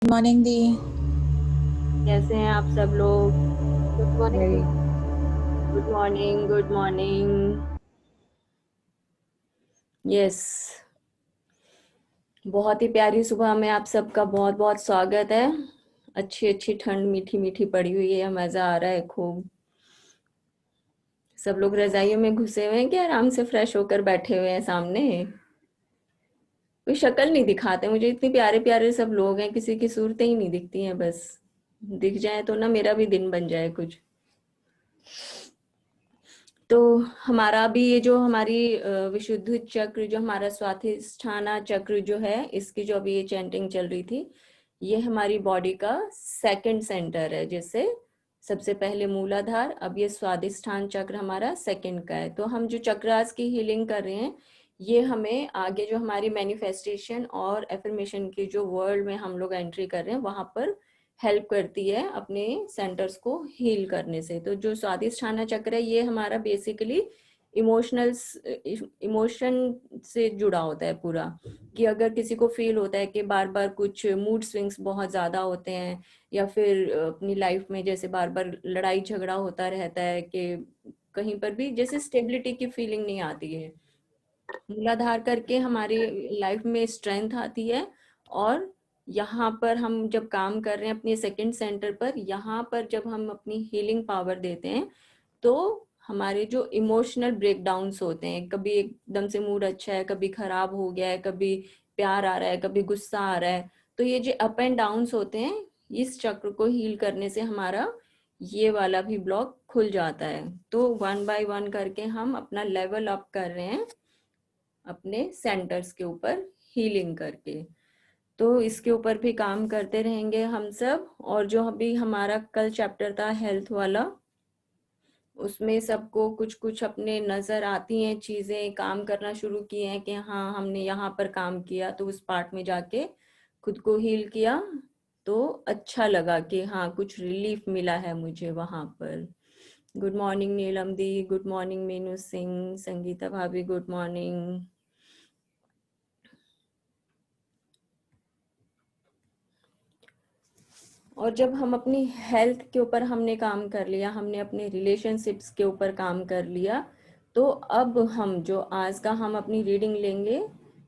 Morning दी। कैसे हैं आप सब लोग। गुड मॉर्निंग दी। Very good morning, good morning. Yes, बहुत ही प्यारी सुबह में आप सबका बहुत बहुत स्वागत है। अच्छी अच्छी ठंड मीठी मीठी पड़ी हुई है, मजा आ रहा है खूब। सब लोग रजाइयों में घुसे हुए हैं कि आराम से फ्रेश होकर बैठे हुए हैं सामने। कोई शक्ल नहीं दिखाते मुझे, इतने प्यारे प्यारे सब लोग हैं, किसी की सूरतें ही नहीं दिखती हैं। बस दिख जाए तो ना मेरा भी दिन बन जाए कुछ। तो हमारा भी ये जो हमारी विशुद्ध चक्र, जो हमारा स्वाधिष्ठाना चक्र जो है, इसकी जो अभी ये चैंटिंग चल रही थी, ये हमारी बॉडी का सेकंड सेंटर है। जैसे सबसे पहले मूलाधार, अब ये स्वादिष्ठान चक्र हमारा सेकंड का है। तो हम जो चक्रास की हीलिंग कर रहे हैं, ये हमें आगे जो हमारी मैनिफेस्टेशन और एफर्मेशन की जो वर्ल्ड में हम लोग एंट्री कर रहे हैं, वहां पर हेल्प करती है अपने सेंटर्स को हील करने से। तो जो स्वादिष्ठाना चक्र है, ये हमारा बेसिकली इमोशनल इमोशन से जुड़ा होता है पूरा। कि अगर किसी को फील होता है कि बार बार कुछ मूड स्विंग्स बहुत ज्यादा होते हैं, या फिर अपनी लाइफ में जैसे बार बार लड़ाई झगड़ा होता रहता है, कि कहीं पर भी जैसे स्टेबिलिटी की फीलिंग नहीं आती है, मूलाधार करके हमारी लाइफ में स्ट्रेंथ आती है। और यहाँ पर हम जब काम कर रहे हैं अपने सेकंड सेंटर पर, यहाँ पर जब हम अपनी हीलिंग पावर देते हैं, तो हमारे जो इमोशनल ब्रेकडाउन्स होते हैं, कभी एकदम से मूड अच्छा है, कभी खराब हो गया है, कभी प्यार आ रहा है, कभी गुस्सा आ रहा है, तो ये जो अप एंड डाउन्स होते हैं, इस चक्र को हील करने से हमारा ये वाला भी ब्लॉक खुल जाता है। तो वन बाय वन करके हम अपना लेवल अप कर रहे हैं अपने सेंटर्स के ऊपर, हीलिंग करके। तो इसके ऊपर भी काम करते रहेंगे हम सब। और जो अभी हमारा कल चैप्टर था हेल्थ वाला, उसमें सबको कुछ कुछ अपने नजर आती हैं चीजें, काम करना शुरू किए हैं कि हाँ हमने यहाँ पर काम किया, तो उस पार्ट में जाके खुद को हील किया, तो अच्छा लगा कि हाँ कुछ रिलीफ मिला है मुझे वहां पर। गुड मॉर्निंग नीलम दी, गुड मॉर्निंग मीनू सिंह, संगीता भाभी गुड मॉर्निंग। और जब हम अपनी हेल्थ के ऊपर हमने काम कर लिया, हमने अपने रिलेशनशिप्स के ऊपर काम कर लिया, तो अब हम जो आज का हम अपनी रीडिंग लेंगे,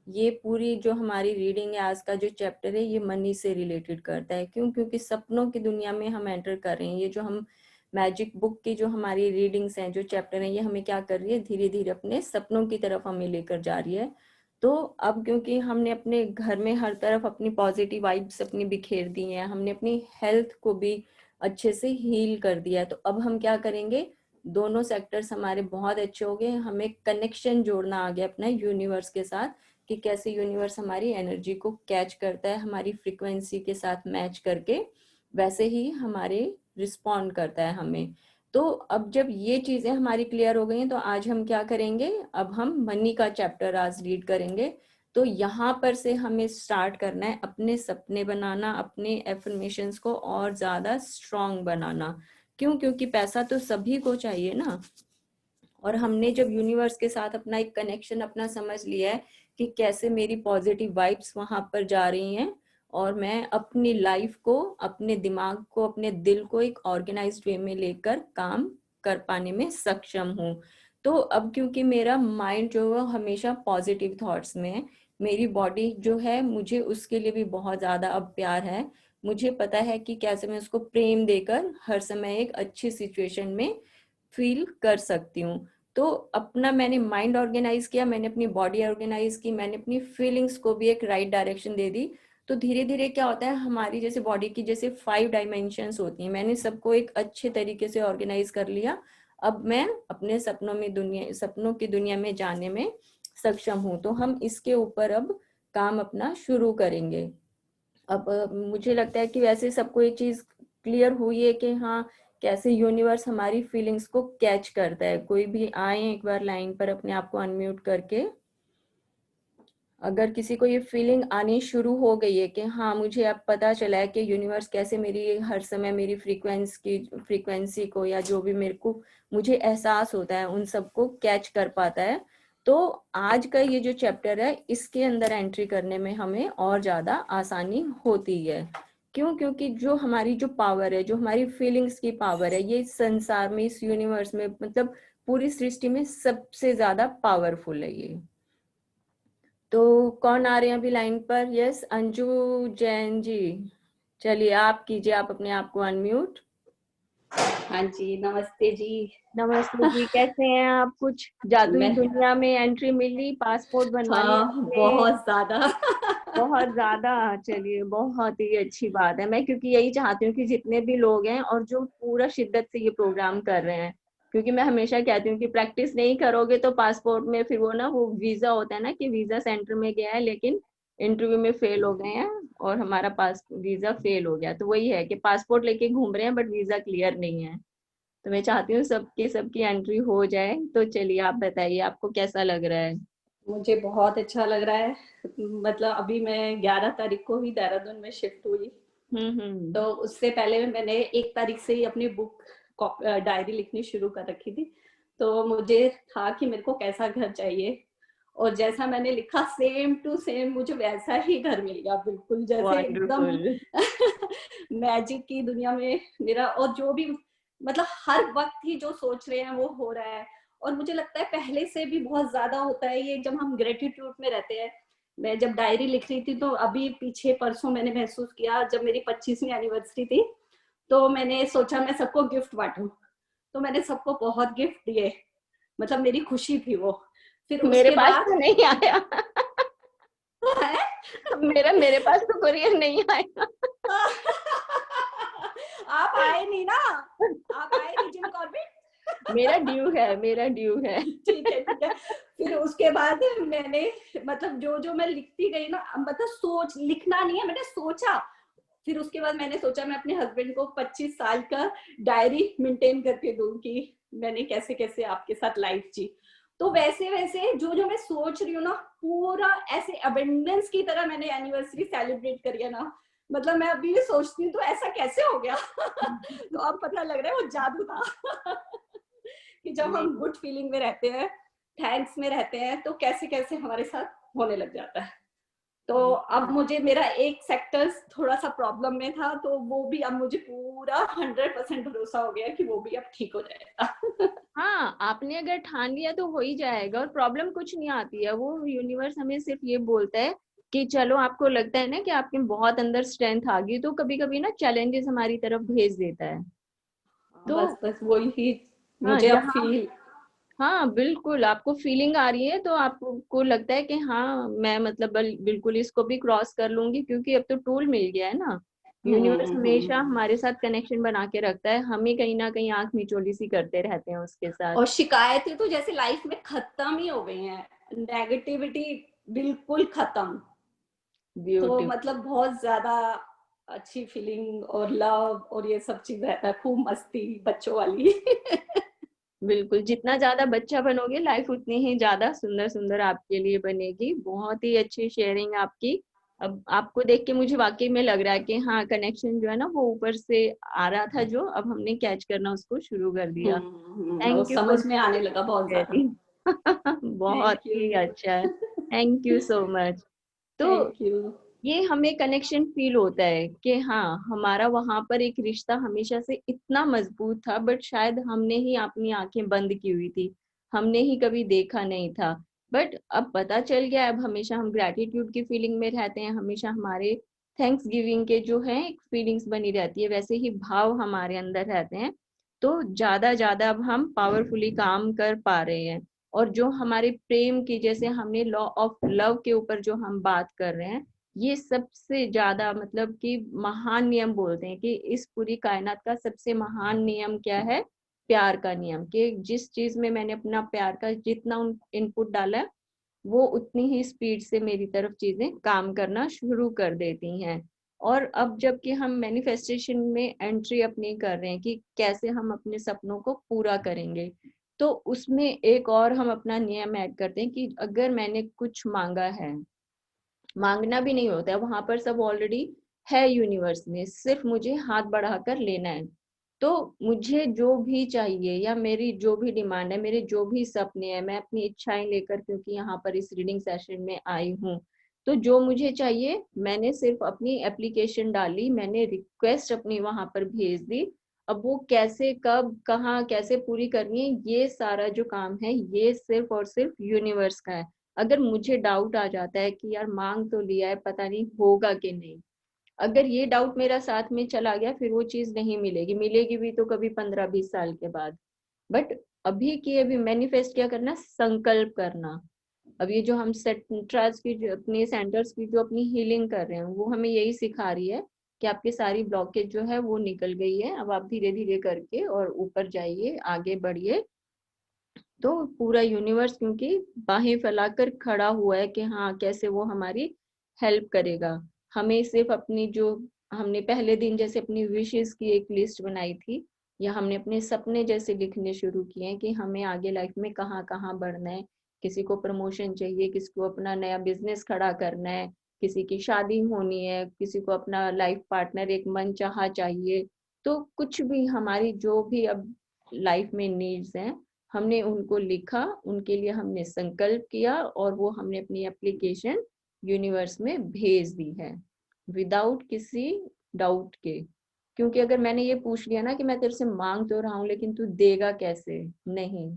ये पूरी जो हमारी रीडिंग है, आज का जो चैप्टर है, ये मनी से रिलेटेड करता है। क्यों? क्योंकि सपनों की दुनिया में हम एंटर कर रहे हैं। ये जो हम मैजिक बुक की जो हमारी रीडिंग्स हैं, जो चैप्टर हैं, ये हमें क्या कर रही है, धीरे धीरे अपने सपनों की तरफ हमें लेकर जा रही है। तो अब क्योंकि हमने अपने घर में हर तरफ अपनी पॉजिटिव वाइब्स अपनी बिखेर दी हैं, हमने अपनी हेल्थ को भी अच्छे से हील कर दिया है, तो अब हम क्या करेंगे, दोनों सेक्टर्स हमारे बहुत अच्छे हो गए, हमें कनेक्शन जोड़ना आ गया अपना यूनिवर्स के साथ, कि कैसे यूनिवर्स हमारी एनर्जी को कैच करता है, हमारी फ्रीक्वेंसी के साथ मैच करके वैसे ही हमारे रिस्पॉन्ड करता है हमें। तो अब जब ये चीजें हमारी क्लियर हो गई हैं, तो आज हम क्या करेंगे, अब हम मनी का चैप्टर आज रीड करेंगे। तो यहाँ पर से हमें स्टार्ट करना है अपने सपने बनाना, अपने एफर्मेशंस को और ज्यादा स्ट्रॉन्ग बनाना। क्यों? क्योंकि पैसा तो सभी को चाहिए ना। और हमने जब यूनिवर्स के साथ अपना एक कनेक्शन अपना समझ लिया है कि कैसे मेरी पॉजिटिव वाइब्स वहां पर जा रही हैं, और मैं अपनी लाइफ को, अपने दिमाग को, अपने दिल को एक ऑर्गेनाइज्ड वे में लेकर काम कर पाने में सक्षम हूँ। तो अब क्योंकि मेरा माइंड जो है हमेशा पॉजिटिव थॉट्स में है, मेरी बॉडी जो है मुझे उसके लिए भी बहुत ज्यादा अब प्यार है। मुझे पता है कि कैसे मैं उसको प्रेम देकर हर समय एक अच्छी सिचुएशन में फील कर सकती हूँ। तो अपना मैंने माइंड ऑर्गेनाइज किया, मैंने अपनी बॉडी ऑर्गेनाइज की, मैंने अपनी फीलिंग्स को भी एक राइट डायरेक्शन दे दी। तो धीरे धीरे क्या होता है, हमारी जैसे बॉडी की जैसे 5 डायमेंशंस होती हैं, मैंने सबको एक अच्छे तरीके से ऑर्गेनाइज कर लिया। अब मैं अपने सपनों की दुनिया में जाने में सक्षम हूँ। तो हम इसके ऊपर अब काम अपना शुरू करेंगे। अब मुझे लगता है कि वैसे सबको एक चीज क्लियर हुई है कि हाँ कैसे यूनिवर्स हमारी फीलिंग्स को कैच करता है। कोई भी आए एक बार लाइन पर अपने आप को अनम्यूट करके, अगर किसी को ये फीलिंग आनी शुरू हो गई है कि हाँ मुझे अब पता चला है कि यूनिवर्स कैसे मेरी हर समय मेरी फ्रीक्वेंसी को, या जो भी मेरे को मुझे एहसास होता है उन सबको कैच कर पाता है, तो आज का ये जो चैप्टर है इसके अंदर एंट्री करने में हमें और ज्यादा आसानी होती है। क्यों? क्योंकि जो हमारी जो पावर है, जो हमारी फीलिंग्स की पावर है, ये इस संसार में, इस यूनिवर्स में, मतलब पूरी सृष्टि में सबसे ज्यादा पावरफुल है ये। तो कौन आ रहे हैं अभी लाइन पर? यस, अंजू जैन जी, चलिए आप कीजिए, आप अपने आप को अनम्यूट। हाँ जी, नमस्ते जी। नमस्ते जी, कैसे हैं आप? कुछ जादुई मैं दुनिया में एंट्री मिली? पासपोर्ट बनवा लिया हाँ, आपने? बहुत ज्यादा। बहुत ज्यादा। चलिए, बहुत ही अच्छी बात है। मैं क्योंकि यही चाहती हूँ कि जितने भी लोग हैं और जो पूरा शिद्दत से ये प्रोग्राम कर रहे हैं, क्योंकि मैं हमेशा कहती हूँ कि प्रैक्टिस नहीं करोगे तो पासपोर्ट में फिर वो ना, वो वीजा होता है ना कि वीजा सेंटर में गया है लेकिन इंटरव्यू में फेल हो गए हैं, और हमारा पास वीजा फेल हो गया। तो वही है कि पासपोर्ट लेके घूम रहे हैं बट वीजा क्लियर नहीं है। तो मैं चाहती हूँ सबकी एंट्री हो जाए। तो चलिए, आप बताइए आपको कैसा लग रहा है? मुझे बहुत अच्छा लग रहा है। मतलब अभी मैं 11 तारीख को ही देहरादून में शिफ्ट हुई, हम्म। तो उससे पहले मैंने 1 तारीख से ही अपनी बुक डायरी लिखनी शुरू कर रखी थी। तो मुझे था कि मेरे को कैसा घर चाहिए, और जैसा मैंने लिखा सेम टू सेम मुझे वैसा ही घर मिल गया, बिल्कुल जैसे एकदम वंडरफुल। मैजिक की दुनिया में मेरा। और जो भी मतलब हर वक्त ही जो सोच रहे हैं वो हो रहा है। और मुझे लगता है पहले से भी बहुत ज्यादा होता है ये, जब हम ग्रेटिट्यूड में रहते हैं। मैं जब डायरी लिख रही थी तो अभी पीछे परसों मैंने महसूस किया, जब मेरी 25वीं एनिवर्सरी थी, तो मैंने सोचा मैं सबको गिफ्ट बांटूं। तो मैंने सबको बहुत गिफ्ट दिए, मतलब मेरी खुशी थी वो। फिर मेरे उसके पास बाद तो नहीं आया। है मेरे पास तो कुरियर नहीं आया। आप आए नहीं ना, आप आए नहीं जिम कॉर्बेट। मेरा ड्यू है, मेरा ड्यू है। ठीक है, ठीक है। फिर उसके बाद मैंने, मतलब जो जो मैं लिखती गई ना, मतलब सोच लिखना नहीं है, मैंने सोचा। फिर उसके बाद मैंने सोचा मैं अपने हस्बैंड को 25 साल का डायरी मेंटेन करके दूं कि मैंने कैसे कैसे आपके साथ लाइफ जी। तो वैसे वैसे जो जो मैं सोच रही हूँ ना, पूरा ऐसे अबेंडेंस की तरह मैंने एनिवर्सरी सेलिब्रेट करी है ना। मतलब मैं अभी भी सोचती हूँ तो ऐसा कैसे हो गया। तो अब पता लग रहा है वो जादू था। कि जब हम नहीं, गुड फीलिंग में रहते हैं, थैंक्स में रहते हैं, तो कैसे कैसे हमारे साथ होने लग जाता है। तो अब मुझे मेरा एक सेक्टर थोड़ा सा प्रॉब्लम में था, तो वो भी अब मुझे पूरा 100% भरोसा हो गया कि वो भी अब ठीक हो जाएगा। हाँ, आपने अगर ठान लिया तो हो ही जाएगा, और प्रॉब्लम कुछ नहीं आती है। वो यूनिवर्स हमें सिर्फ ये बोलता है कि चलो, आपको लगता है ना कि आपके बहुत अंदर स्ट्रेंथ आ गई, तो कभी कभी ना चैलेंजेस हमारी तरफ भेज देता है। तो बस बस वही हाँ, मुझे अब जहाँ, फील। हाँ बिल्कुल, आपको फीलिंग आ रही है तो आपको लगता है कि हाँ, मैं मतलब बिल्कुल इसको भी क्रॉस कर लूंगी, क्योंकि अब तो टूल मिल गया है ना। यूनिवर्स हमेशा हम्म। हमारे साथ कनेक्शन बना के रखता है, हम ही कहीं ना कहीं आंख मिचोली सी करते रहते हैं उसके साथ। और शिकायतें तो जैसे लाइफ में खत्म ही हो गई हैं, नेगेटिविटी बिल्कुल खत्म। तो ब्यूटीफुल। मतलब बहुत ज्यादा अच्छी फीलिंग और लव और ये सब चीज रहता है, खूब मस्ती बच्चों वाली। बिल्कुल, जितना ज्यादा बच्चा बनोगे लाइफ उतनी ही ज्यादा सुंदर सुंदर आपके लिए बनेगी। बहुत ही अच्छी शेयरिंग आपकी। अब आपको देख के मुझे वाकई में लग रहा है कि हाँ, कनेक्शन जो है ना वो ऊपर से आ रहा था, जो अब हमने कैच करना उसको शुरू कर दिया। वो थैंक यू समझ फॉर में आने लगा बहुत ज्यादा। शेयरिंग। बहुत थैंक यू। ही अच्छा है, थैंक यू सो मच। तो थैंक यू। ये हमें कनेक्शन फील होता है कि हाँ, हमारा वहां पर एक रिश्ता हमेशा से इतना मजबूत था, बट शायद हमने ही अपनी आंखें बंद की हुई थी, हमने ही कभी देखा नहीं था। बट अब पता चल गया, अब हमेशा हम ग्रैटिट्यूड की फीलिंग में रहते हैं, हमेशा हमारे थैंक्स गिविंग के जो है एक फीलिंग्स बनी रहती है, वैसे ही भाव हमारे अंदर रहते हैं। तो ज्यादा ज्यादा अब हम पावरफुली काम कर पा रहे हैं। और जो हमारे प्रेम की, जैसे हमने लॉ ऑफ लव के ऊपर जो हम बात कर रहे हैं, ये सबसे ज्यादा मतलब कि महान नियम बोलते हैं कि इस पूरी कायनात का सबसे महान नियम क्या है? प्यार का नियम। कि जिस चीज में मैंने अपना प्यार का जितना इनपुट डाला है, वो उतनी ही स्पीड से मेरी तरफ चीजें काम करना शुरू कर देती हैं। और अब जबकि हम मैनिफेस्टेशन में एंट्री अपनी कर रहे हैं कि कैसे हम अपने सपनों को पूरा करेंगे, तो उसमें एक और हम अपना नियम ऐड करते हैं कि अगर मैंने कुछ मांगा है, मांगना भी नहीं होता है, वहां पर सब ऑलरेडी है यूनिवर्स में, सिर्फ मुझे हाथ बढ़ाकर लेना है। तो मुझे जो भी चाहिए, या मेरी जो भी डिमांड है, मेरे जो भी सपने हैं, मैं अपनी इच्छाएं लेकर क्योंकि यहाँ पर इस रीडिंग सेशन में आई हूँ, तो जो मुझे चाहिए मैंने सिर्फ अपनी एप्लीकेशन डाली, मैंने रिक्वेस्ट अपनी वहां पर भेज दी। अब वो कैसे, कब, कहाँ, कैसे पूरी करनी है, ये सारा जो काम है ये सिर्फ और सिर्फ यूनिवर्स का है। अगर मुझे डाउट आ जाता है कि यार मांग तो लिया है, पता नहीं होगा कि नहीं, अगर ये डाउट मेरा साथ में चला गया, फिर वो चीज नहीं मिलेगी। मिलेगी भी तो कभी 15-20 साल के बाद। बट अभी की अभी मैनिफेस्ट क्या करना, संकल्प करना। अब ये जो हम सेंटर्स की अपने सेंटर्स की जो अपनी हीलिंग कर रहे हैं, वो हमें यही सिखा रही है कि आपकी सारी ब्लॉकेज जो है वो निकल गई है। अब आप धीरे धीरे करके और ऊपर जाइए, आगे बढ़िए। तो पूरा यूनिवर्स क्योंकि बाहें फैलाकर खड़ा हुआ है कि हाँ कैसे वो हमारी हेल्प करेगा। हमें सिर्फ अपनी जो हमने पहले दिन जैसे अपनी विशेस की एक लिस्ट बनाई थी, या हमने अपने सपने जैसे लिखने शुरू किए हैं कि हमें आगे लाइफ में कहाँ कहाँ बढ़ना है। किसी को प्रमोशन चाहिए, किसी को अपना नया बिजनेस खड़ा करना है, किसी की शादी होनी है, किसी को अपना लाइफ पार्टनर एक मनचाहा चाहिए। तो कुछ भी हमारी जो भी अब लाइफ में नीड्स हैं, हमने उनको लिखा, उनके लिए हमने संकल्प किया, और वो हमने अपनी एप्लीकेशन यूनिवर्स में भेज दी है विदाउट किसी डाउट के। क्योंकि अगर मैंने ये पूछ लिया ना कि मैं तेरे से मांग तो रहा हूँ लेकिन तू देगा कैसे, नहीं,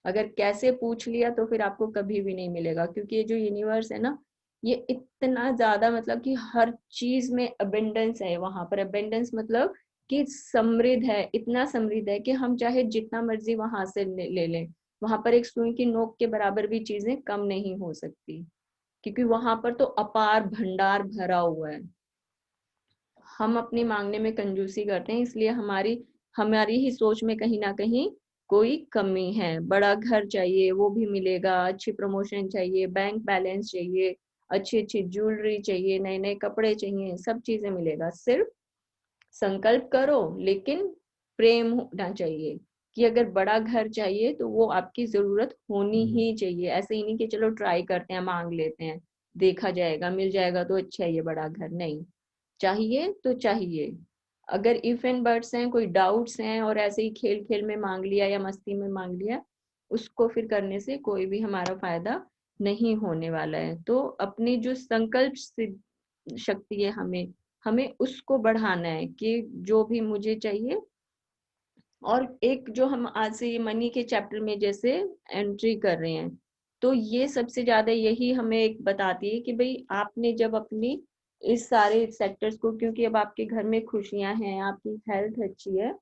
अगर कैसे पूछ लिया तो फिर आपको कभी भी नहीं मिलेगा। क्योंकि ये जो यूनिवर्स है ना, ये इतना ज्यादा मतलब कि हर चीज में अबेंडेंस है। वहां पर अबेंडेंस मतलब कि समृद्ध है, इतना समृद्ध है कि हम चाहे जितना मर्जी वहां से ले लें, वहां पर एक सुई की नोक के बराबर भी चीजें कम नहीं हो सकती। क्योंकि वहां पर तो अपार भंडार भरा हुआ है। हम अपनी मांगने में कंजूसी करते हैं, इसलिए हमारी हमारी ही सोच में कहीं ना कहीं कोई कमी है। बड़ा घर चाहिए, वो भी मिलेगा। अच्छी प्रमोशन चाहिए, बैंक बैलेंस चाहिए, अच्छी अच्छी ज्वेलरी चाहिए, नए नए कपड़े चाहिए, सब चीजें मिलेगा। सिर्फ संकल्प करो, लेकिन प्रेम होना चाहिए। कि अगर बड़ा घर चाहिए तो वो आपकी जरूरत होनी ही चाहिए। ऐसे ही नहीं कि चलो ट्राई करते हैं, मांग लेते हैं, देखा जाएगा, मिल जाएगा तो अच्छा है ये बड़ा घर, नहीं, चाहिए तो चाहिए। अगर इफ एंड बट्स हैं, कोई डाउट्स हैं और ऐसे ही खेल खेल में मांग लिया या मस्ती में मांग लिया, उसको फिर करने से कोई भी हमारा फायदा नहीं होने वाला है। तो अपनी जो संकल्प शक्ति है, हमें हमें उसको बढ़ाना है कि जो भी मुझे चाहिए। और एक जो हम आज से ये मनी के चैप्टर में जैसे एंट्री कर रहे हैं, तो ये सबसे ज्यादा यही हमें एक बताती है कि भाई आपने जब अपनी इस सारे सेक्टर्स को, क्योंकि अब आपके घर में खुशियां हैं, आपकी हेल्थ अच्छी है,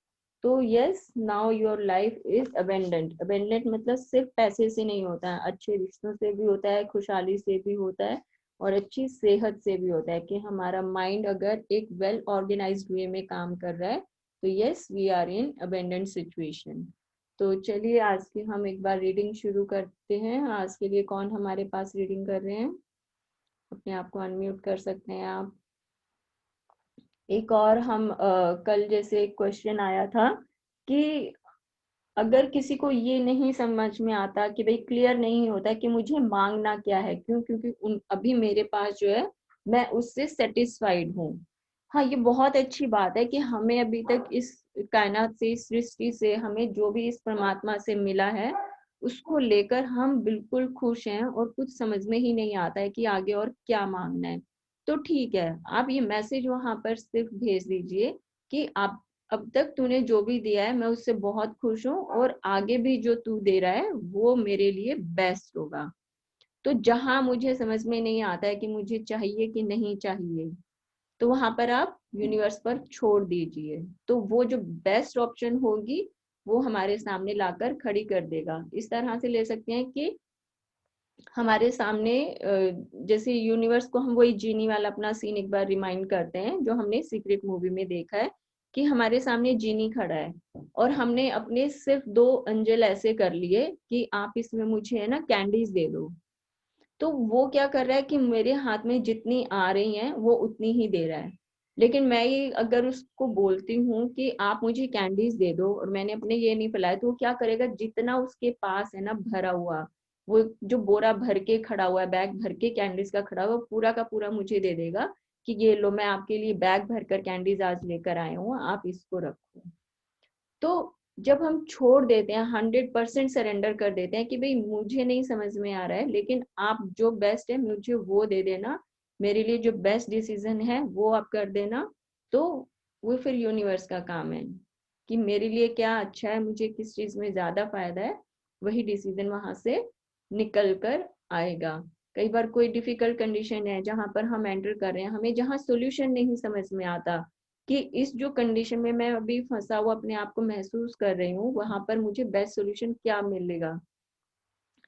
तो yes now your life is abundant. Abundant मतलब सिर्फ पैसे से नहीं होता है, अच्छे रिश्तों से भी होता है, खुशहाली से भी होता है, और अच्छी सेहत से भी होता है। कि हमारा माइंड अगर एक वेल ऑर्गेनाइज्ड वे में काम कर रहा है, तो yes we are in abundant situation. तो चलिए आज की हम एक बार रीडिंग शुरू करते हैं। आज के लिए कौन हमारे पास रीडिंग कर रहे हैं, अपने आप को अनम्यूट कर सकते हैं आप। एक और हम कल जैसे एक क्वेश्चन आया था कि अगर किसी को ये नहीं समझ में आता कि भाई क्लियर नहीं होता कि मुझे मांगना क्या है, क्यों, क्योंकि अभी मेरे पास जो है मैं उससे सेटिस्फाइड हूँ। हाँ, ये बहुत अच्छी बात है कि हमें अभी तक इस कायनात से, इस सृष्टि से, हमें जो भी इस परमात्मा से मिला है उसको लेकर हम बिल्कुल खुश हैं, और कुछ समझ में ही नहीं आता है कि आगे और क्या मांगना है। तो ठीक है, आप ये मैसेज वहां पर सिर्फ भेज दीजिए कि आप अब तक तूने जो भी दिया है मैं उससे बहुत खुश हूँ, और आगे भी जो तू दे रहा है वो मेरे लिए बेस्ट होगा। तो जहां मुझे समझ में नहीं आता है कि मुझे चाहिए कि नहीं चाहिए, तो वहां पर आप यूनिवर्स पर छोड़ दीजिए, तो वो जो बेस्ट ऑप्शन होगी वो हमारे सामने लाकर खड़ी कर देगा। इस तरह से ले सकते हैं कि हमारे सामने जैसे यूनिवर्स को हम वही जीनी वाला अपना सीन एक बार रिमाइंड करते हैं जो हमने सीक्रेट मूवी में देखा है, कि हमारे सामने जीनी खड़ा है और हमने अपने सिर्फ 2 अंजल ऐसे कर लिए कि आप इसमें मुझे है ना कैंडीज दे दो। तो वो क्या कर रहा है कि मेरे हाथ में जितनी आ रही हैं वो उतनी ही दे रहा है। लेकिन मैं ये अगर उसको बोलती हूँ कि आप मुझे कैंडीज दे दो, और मैंने अपने ये नहीं फैलाया, तो वो क्या करेगा, जितना उसके पास है ना भरा हुआ, वो जो बोरा भर के खड़ा हुआ है, बैग भर के कैंडीज का खड़ा हुआ, पूरा का पूरा मुझे दे देगा कि ये लो, मैं आपके लिए बैग भर कर कैंडीज आज लेकर आया हूँ, आप इसको रखो। तो जब हम छोड़ देते हैं, 100% सरेंडर कर देते हैं कि भाई मुझे नहीं समझ में आ रहा है, लेकिन आप जो बेस्ट है मुझे वो दे देना, मेरे लिए जो बेस्ट डिसीजन है वो आप कर देना, तो वो फिर यूनिवर्स का काम है कि मेरे लिए क्या अच्छा है, मुझे किस चीज में ज्यादा फायदा है, वही डिसीजन वहां से निकल कर आएगा। कई बार कोई डिफिकल्ट कंडीशन है जहां पर हम एंटर कर रहे हैं, हमें जहां सोल्यूशन नहीं समझ में आता कि इस जो कंडीशन में मैं अभी फंसा हुआ अपने आप को महसूस कर रही हूँ, वहां पर मुझे बेस्ट सोल्यूशन क्या मिलेगा,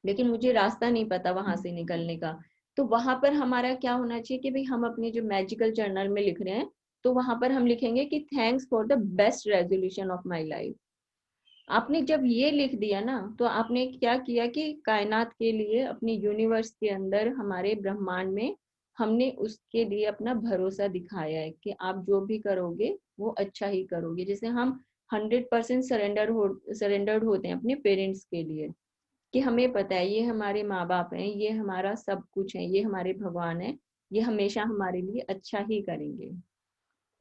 लेकिन मुझे रास्ता नहीं पता वहां से निकलने का। तो वहां पर हमारा क्या होना चाहिए कि भाई हम अपने जो मैजिकल जर्नल में लिख रहे हैं, तो वहां पर हम लिखेंगे कि thanks for the best resolution of my life. आपने जब ये लिख दिया ना, तो आपने क्या किया कि कायनात के लिए, अपनी यूनिवर्स के अंदर, हमारे ब्रह्मांड में, हमने उसके लिए अपना भरोसा दिखाया है कि आप जो भी करोगे वो अच्छा ही करोगे। जैसे हम 100% सरेंडर्ड होते हैं अपने पेरेंट्स के लिए, कि हमें पता है ये हमारे माँ बाप हैं, ये हमारा सब कुछ है, ये हमारे भगवान है, ये हमेशा हमारे लिए अच्छा ही करेंगे।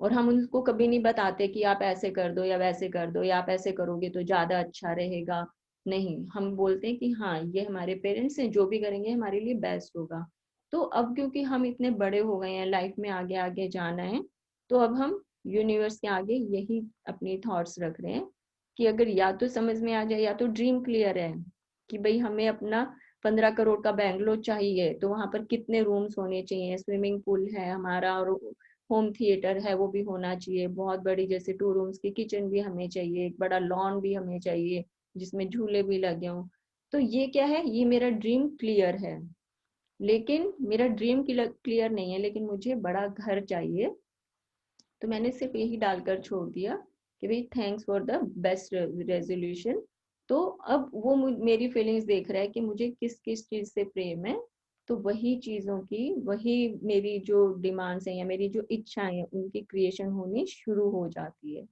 और हम उनको कभी नहीं बताते कि आप ऐसे कर दो या वैसे कर दो, या आप ऐसे करोगे तो ज्यादा अच्छा रहेगा। नहीं, हम बोलते हैं कि हाँ ये हमारे पेरेंट्स हैं, जो भी करेंगे हमारे लिए बेस्ट होगा। तो अब क्योंकि हम इतने बड़े हो गए हैं, लाइफ में आगे आगे जाना है, तो अब हम यूनिवर्स के आगे यही अपनी थॉट्स रख रहे हैं कि अगर या तो समझ में आ जाए, या तो ड्रीम क्लियर है कि भाई हमें अपना 15 करोड़ का बैंगलोर चाहिए, तो वहां पर कितने रूम्स होने चाहिए, स्विमिंग पूल है हमारा, और होम थिएटर है वो भी होना चाहिए, बहुत बड़ी जैसे 2 रूम्स की किचन भी हमें चाहिए, एक बड़ा लॉन भी हमें चाहिए जिसमें झूले भी लगे हों। तो ये क्या है, ये मेरा ड्रीम क्लियर है। लेकिन मेरा ड्रीम क्लियर नहीं है, लेकिन मुझे बड़ा घर चाहिए। तो मैंने सिर्फ यही डालकर छोड़ दिया कि भाई thanks for the best resolution. तो अब वो मेरी फीलिंग्स देख रहा है कि मुझे किस किस चीज से प्रेम है, तो वही चीजों की, वही मेरी जो डिमांड्स हैं या मेरी जो इच्छाएं हैं, उनकी क्रिएशन होनी शुरू हो जाती है।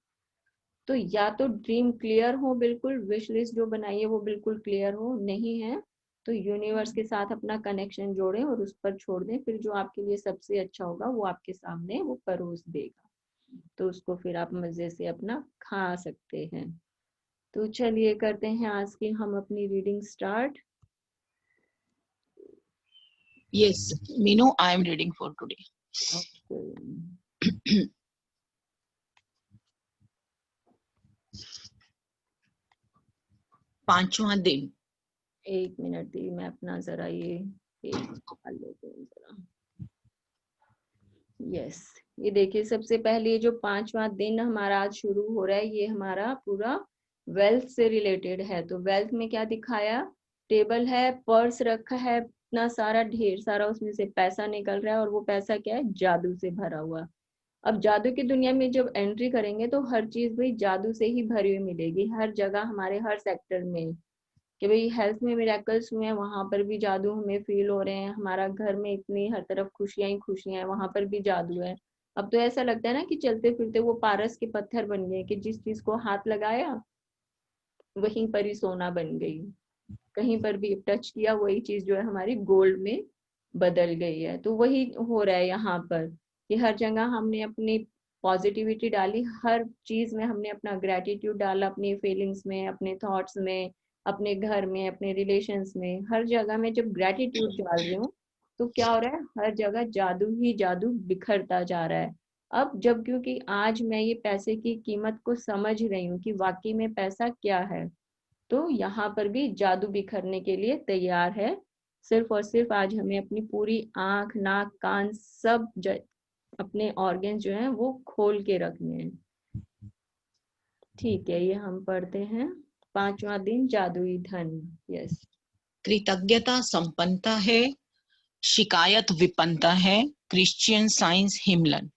तो या तो ड्रीम क्लियर हो, बिल्कुल विश लिस्ट जो बनाई है वो बिल्कुल क्लियर हो, नहीं है तो यूनिवर्स के साथ अपना कनेक्शन जोड़ें और उस पर छोड़ दें, फिर जो आपके लिए सबसे अच्छा होगा वो आपके सामने वो परोस देगा, तो उसको फिर आप मजे से अपना खा सकते हैं। तो चलिए करते हैं आज की हम अपनी reading start. Yes, Minu, I am reading for today. Okay, 5वां दिन। एक मिनट दी, मैं अपना जरा ये पेज निकाल लेती हूँ जरा। यस, ये देखिए सबसे पहले ये जो 5वां दिन हमारा आज शुरू हो रहा है, ये हमारा पूरा वेल्थ से रिलेटेड है। तो वेल्थ में क्या दिखाया, टेबल है, पर्स रखा है, इतना सारा ढेर सारा उसमें से पैसा निकल रहा है, और वो पैसा क्या है, जादू से भरा हुआ। अब जादू की दुनिया में जब एंट्री करेंगे तो हर चीज भाई जादू से ही भरी हुई मिलेगी, हर जगह, हमारे हर सेक्टर में। कि भाई हेल्थ में मिरेकल्स हुए हैं, वहां पर भी जादू हमें फील हो रहे हैं, हमारा घर में इतनी हर तरफ खुशियां ही खुशियां हैं, वहां पर भी जादू है। अब तो ऐसा लगता है ना कि चलते फिरते वो पारस के पत्थर बन गए, कि जिस चीज को हाथ लगाया वहीं पर ही सोना बन गई, कहीं पर भी टच किया वही चीज जो है हमारी गोल्ड में बदल गई है। तो वही हो रहा है यहाँ पर कि हर जगह हमने अपनी पॉजिटिविटी डाली, हर चीज में हमने अपना ग्रेटिट्यूड डाला, अपनी फीलिंग्स में, अपने थॉट्स में, अपने घर में, अपने रिलेशंस में, हर जगह में जब ग्रेटिट्यूड डाल रही हूँ तो क्या हो रहा है, हर जगह जादू ही जादू बिखरता जा रहा है। अब जब, क्योंकि आज मैं ये पैसे की कीमत को समझ रही हूँ कि वाकई में पैसा क्या है, तो यहाँ पर भी जादू बिखरने के लिए तैयार है। सिर्फ और सिर्फ आज हमें अपनी पूरी आंख, नाक, कान सब अपने ऑर्गन जो हैं वो खोल के रखने हैं। ठीक है, ये हम पढ़ते हैं 5वां दिन, जादुई धन। यस, कृतज्ञता संपन्नता है, शिकायत विपन्नता है, क्रिश्चियन साइंस हिमलन।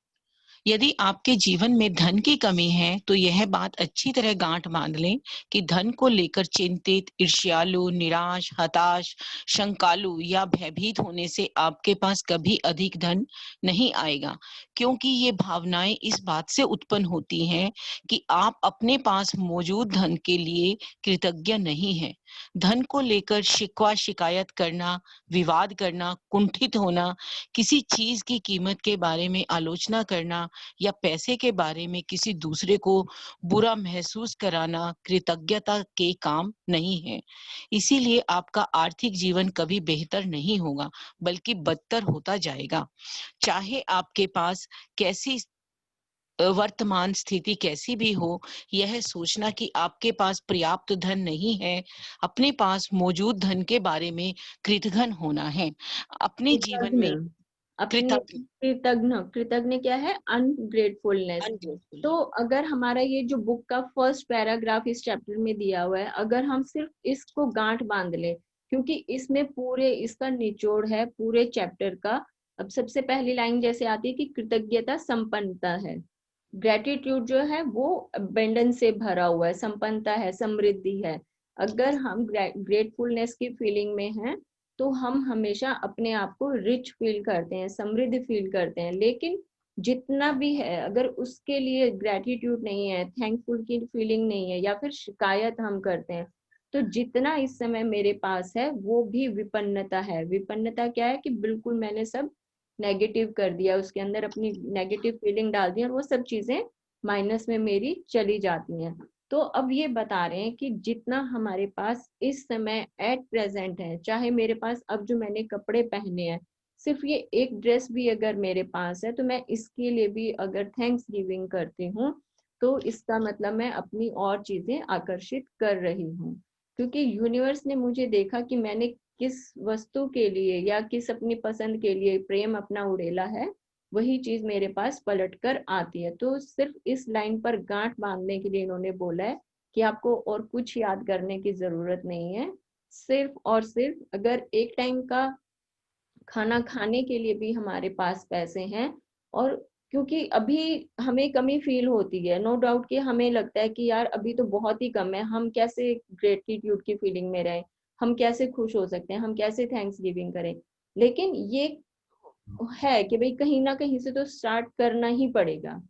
यदि आपके जीवन में धन की कमी है तो यह बात अच्छी तरह गांठ बांध लें कि धन को लेकर चिंतित, ईर्ष्यालु, निराश, हताश, शंकालु या भयभीत होने से आपके पास कभी अधिक धन नहीं आएगा, क्योंकि ये भावनाएं इस बात से उत्पन्न होती हैं कि आप अपने पास मौजूद धन के लिए कृतज्ञ नहीं हैं। धन को लेकर शिकवा शिकायत करना, विवाद करना, कुंठित होना, किसी चीज की कीमत के बारे में आलोचना करना, या पैसे के बारे में किसी दूसरे को बुरा महसूस कराना कृतज्ञता के काम नहीं है। इसीलिए आपका आर्थिक जीवन कभी बेहतर नहीं होगा, बल्कि बदतर होता जाएगा। चाहे आपके पास कैसी वर्तमान स्थिति कैसी भी हो, यह सोचना कि आपके पास पर्याप्त धन नहीं है, अपने पास मौजूद धन के बारे में कृतघ्न होना है। अपने जीवन कृतज्ञ, में अपने कृतज्ञ कृतज्ञ, कृतज्ञ क्या है? अनग्रेटफुलनेस। अनग्रेटफुल। तो अगर हमारा ये जो बुक का फर्स्ट पैराग्राफ इस चैप्टर में दिया हुआ है, अगर हम सिर्फ इसको गांठ बांध ले, क्योंकि इसमें पूरे इसका निचोड़ है पूरे चैप्टर का। अब सबसे पहली लाइन जैसे आती है कि कृतज्ञता संपन्नता है। ग्रेटिट्यूड जो है वो अबेंडेंस से भरा हुआ है, संपन्नता है, समृद्धि है। अगर हम ग्रेटफुलनेस की फीलिंग में हैं तो हम हमेशा अपने आप को रिच फील करते हैं, समृद्ध फील करते हैं। लेकिन जितना भी है, अगर उसके लिए ग्रेटिट्यूड नहीं है, थैंकफुल की फीलिंग नहीं है, या फिर शिकायत हम करते हैं, तो जितना इस समय मेरे पास है वो भी विपन्नता है। विपन्नता क्या है? कि बिल्कुल मैंने सब नेगेटिव कर दिया, उसके अंदर अपनी नेगेटिव फीलिंग डाल दी और वो सब चीजें माइनस में मेरी चली जाती हैं। तो अब ये बता रहे हैं कि जितना हमारे पास इस समय एट प्रेजेंट है, चाहे मेरे पास अब जो मैंने कपड़े पहने हैं, सिर्फ ये एक ड्रेस भी अगर मेरे पास है, तो मैं इसके लिए भी अगर थैंक्स गिविंग करती हूँ, तो इसका मतलब मैं अपनी और चीजें आकर्षित कर रही हूँ। क्योंकि यूनिवर्स ने मुझे देखा कि मैंने किस वस्तु के लिए या किस अपनी पसंद के लिए प्रेम अपना उड़ेला है, वही चीज मेरे पास पलट कर आती है। तो सिर्फ इस लाइन पर गांठ बांधने के लिए इन्होंने बोला है कि आपको और कुछ याद करने की जरूरत नहीं है। सिर्फ और सिर्फ अगर एक टाइम का खाना खाने के लिए भी हमारे पास पैसे हैं, और क्योंकि अभी हमें कमी फील होती है, नो डाउट कि हमें लगता है कि यार अभी तो बहुत ही कम है, हम कैसे ग्रेटिट्यूड की फीलिंग में रहें, हम कैसे खुश हो सकते हैं, हम कैसे थैंक्स गिविंग करें। लेकिन ये है कि भाई कहीं ना कहीं से तो स्टार्ट करना ही पड़ेगा।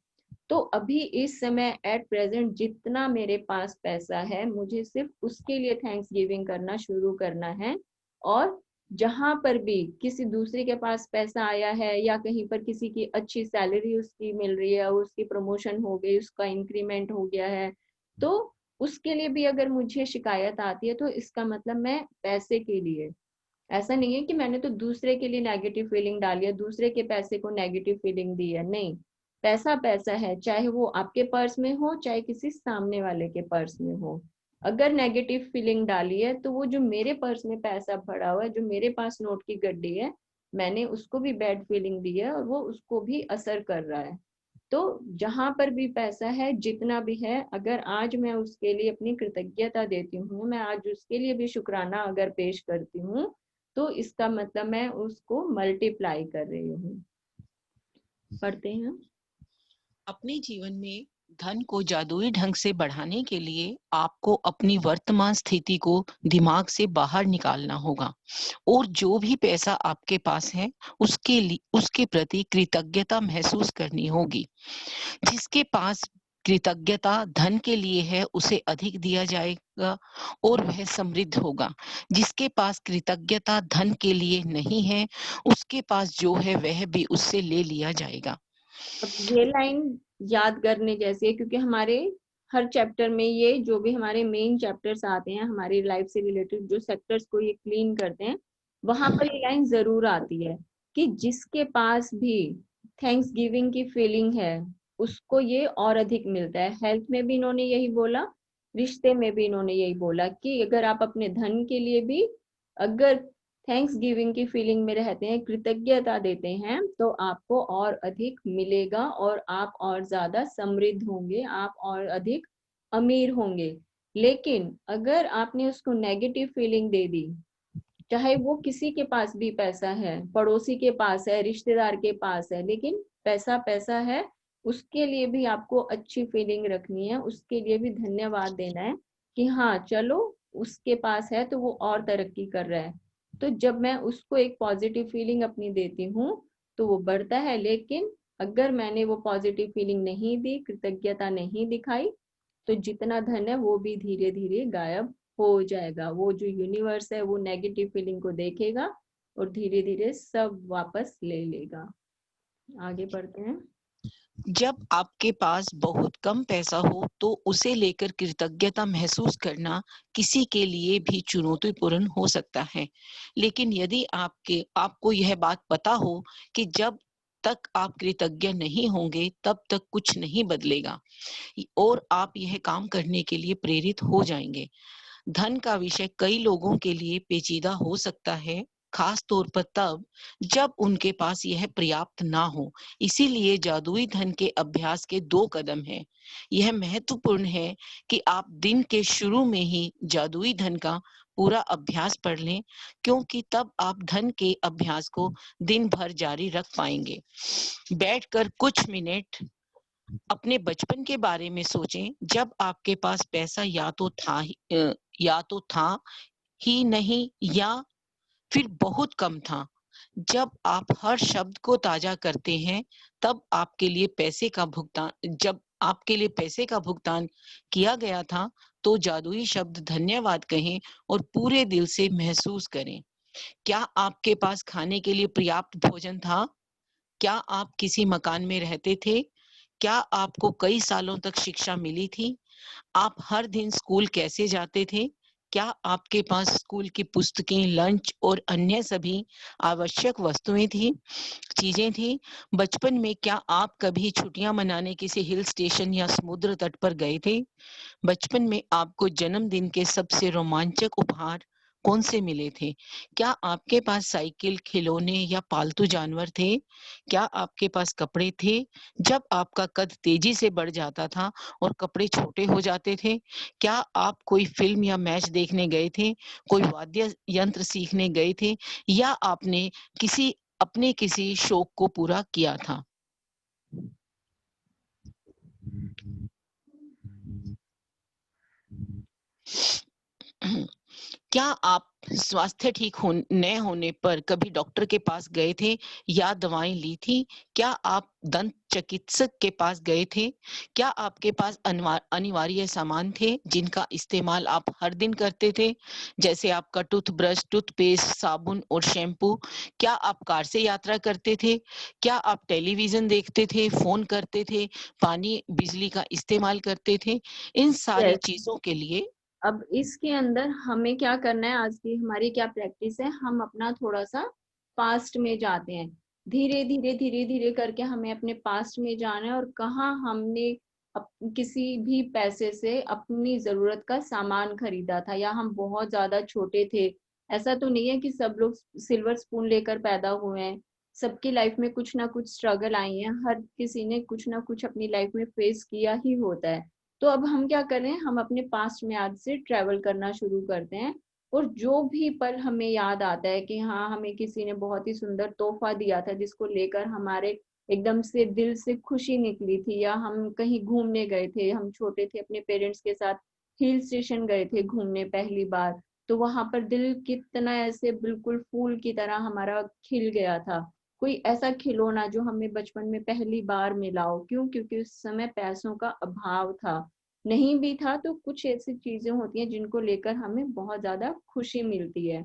तो अभी इस समय एट प्रेजेंट जितना मेरे पास पैसा है, मुझे सिर्फ उसके लिए थैंक्स गिविंग करना शुरू करना है। और जहां पर भी किसी दूसरे के पास पैसा आया है, या कहीं पर किसी की अच्छी सैलरी उसकी मिल रही है, उसकी प्रमोशन हो गई, उसका इंक्रीमेंट हो गया है, तो उसके लिए भी अगर मुझे शिकायत आती है, तो इसका मतलब मैं पैसे के लिए, ऐसा नहीं है कि मैंने तो दूसरे के लिए नेगेटिव फीलिंग डाली है, दूसरे के पैसे को नेगेटिव फीलिंग दी है, नहीं। पैसा पैसा है, चाहे वो आपके पर्स में हो, चाहे किसी सामने वाले के पर्स में हो। अगर नेगेटिव फीलिंग डाली है, तो वो जो मेरे पर्स में पैसा भरा हुआ है, जो मेरे पास नोट की गड्डी है, मैंने उसको भी बैड फीलिंग दी है और वो उसको भी असर कर रहा है। तो जहां पर भी पैसा है, जितना भी है, अगर आज मैं उसके लिए अपनी कृतज्ञता देती हूँ, मैं आज उसके लिए भी शुक्राना अगर पेश करती हूँ, तो इसका मतलब मैं उसको मल्टीप्लाई कर रही हूँ। पढ़ते हैं। अपने जीवन में धन को जादुई ढंग से बढ़ाने के लिए आपको अपनी वर्तमान स्थिति को दिमाग से बाहर निकालना होगा, और जो भी पैसा आपके पास है उसके प्रति कृतज्ञता महसूस करनी होगी। जिसके पास कृतज्ञता धन के लिए है, उसे अधिक दिया जाएगा और वह समृद्ध होगा। जिसके पास कृतज्ञता धन के लिए नहीं है, उसके पास जो है वह भी उससे ले लिया जाएगा। अब ये लाइन याद करने जैसी है, क्योंकि हमारे हर चैप्टर में, ये जो भी हमारे मेन चैप्टर्स आते हैं हमारी लाइफ से रिलेटेड, जो सेक्टर्स को ये क्लीन करते हैं, वहां पर ये लाइन जरूर आती है कि जिसके पास भी थैंक्स गिविंग की फीलिंग है, उसको ये और अधिक मिलता है। हेल्थ में भी इन्होंने यही बोला, रिश्ते में भी इन्होंने यही बोला कि अगर आप अपने धन के लिए भी अगर थैंक्स गिविंग की फीलिंग में रहते हैं, कृतज्ञता देते हैं, तो आपको और अधिक मिलेगा और आप और ज्यादा समृद्ध होंगे, आप और अधिक अमीर होंगे। लेकिन अगर आपने उसको नेगेटिव फीलिंग दे दी, चाहे वो किसी के पास भी पैसा है, पड़ोसी के पास है, रिश्तेदार के पास है, लेकिन पैसा पैसा है, उसके लिए भी आपको अच्छी फीलिंग रखनी है, उसके लिए भी धन्यवाद देना है कि हाँ चलो उसके पास है तो वो और तरक्की कर रहा है। तो जब मैं उसको एक पॉजिटिव फीलिंग अपनी देती हूँ, तो वो बढ़ता है। लेकिन अगर मैंने वो पॉजिटिव फीलिंग नहीं दी, कृतज्ञता नहीं दिखाई, तो जितना धन है वो भी धीरे धीरे गायब हो जाएगा। वो जो यूनिवर्स है वो नेगेटिव फीलिंग को देखेगा और धीरे धीरे सब वापस ले लेगा। आगे बढ़ते हैं। जब आपके पास बहुत कम पैसा हो तो उसे लेकर कृतज्ञता महसूस करना किसी के लिए भी चुनौतीपूर्ण हो सकता है। लेकिन यदि आपको यह बात पता हो कि जब तक आप कृतज्ञ नहीं होंगे तब तक कुछ नहीं बदलेगा और आप यह काम करने के लिए प्रेरित हो जाएंगे। धन का विषय कई लोगों के लिए पेचीदा हो सकता है, खास तौर पर तब जब उनके पास यह पर्याप्त ना हो। इसीलिए जादुई धन के अभ्यास के 2 कदम हैं। यह महत्वपूर्ण है कि आप दिन के शुरू में ही जादुई धन का पूरा अभ्यास पढ़ लें, क्योंकि तब आप धन के अभ्यास को दिन भर जारी रख पाएंगे। बैठकर कुछ मिनट अपने बचपन के बारे में सोचें, जब आपके पास पैसा या तो था ही नहीं या फिर बहुत कम था। जब आप हर शब्द को ताजा करते हैं, तब जब आपके लिए पैसे का भुगतान किया गया था, तो जादुई शब्द धन्यवाद कहें और पूरे दिल से महसूस करें। क्या आपके पास खाने के लिए पर्याप्त भोजन था? क्या आप किसी मकान में रहते थे? क्या आपको कई सालों तक शिक्षा मिली थी? आप हर दिन स्कूल कैसे जाते थे? क्या आपके पास स्कूल की पुस्तकें, लंच और अन्य सभी आवश्यक चीजें थी? बचपन में क्या आप कभी छुट्टियां मनाने किसी हिल स्टेशन या समुद्र तट पर गए थे? बचपन में आपको जन्मदिन के सबसे रोमांचक उपहार कौन से मिले थे? क्या आपके पास साइकिल, खिलौने या पालतू जानवर थे? क्या आपके पास कपड़े थे जब आपका कद तेजी से बढ़ जाता था और कपड़े छोटे हो जाते थे? क्या आप कोई फिल्म या मैच देखने गए थे? कोई वाद्य यंत्र सीखने गए थे? या आपने किसी शौक को पूरा किया था? क्या आप स्वास्थ्य ठीक न होने पर कभी डॉक्टर के पास गए थे या दवाएं ली थी? क्या आप दंत चिकित्सक के पास गए थे? क्या आपके पास अनिवार्य सामान थे जिनका इस्तेमाल आप हर दिन करते थे, जैसे आपका टूथब्रश, टूथपेस्ट, साबुन और शैम्पू? क्या आप कार से यात्रा करते थे? क्या आप टेलीविजन देखते थे, फोन करते थे, पानी, बिजली का इस्तेमाल करते थे? इन सारी यस। चीजों के लिए अब इसके अंदर हमें क्या करना है, आज की हमारी क्या प्रैक्टिस है, हम अपना थोड़ा सा पास्ट में जाते हैं। धीरे धीरे धीरे धीरे करके हमें अपने पास्ट में जाना है और कहाँ हमने किसी भी पैसे से अपनी जरूरत का सामान खरीदा था, या हम बहुत ज्यादा छोटे थे। ऐसा तो नहीं है कि सब लोग सिल्वर स्पून लेकर पैदा हुए हैं। सबकी लाइफ में कुछ ना कुछ स्ट्रगल आई है, हर किसी ने कुछ ना कुछ अपनी लाइफ में फेस किया ही होता है। तो अब हम क्या कर रहे हैं, हम अपने पास्ट में आज से ट्रेवल करना शुरू करते हैं। और जो भी पल हमें याद आता है कि हाँ, हमें किसी ने बहुत ही सुंदर तोहफा दिया था जिसको लेकर हमारे एकदम से दिल से खुशी निकली थी, या हम कहीं घूमने गए थे, हम छोटे थे, अपने पेरेंट्स के साथ हिल स्टेशन गए थे घूमने पहली बार, तो वहां पर दिल कितना ऐसे बिल्कुल फूल की तरह हमारा खिल गया था। कोई ऐसा खिलौना जो हमें बचपन में पहली बार मिला हो, क्यों? क्योंकि उस समय पैसों का अभाव था। नहीं भी था तो कुछ ऐसी चीजें होती हैं जिनको लेकर हमें बहुत ज्यादा खुशी मिलती है।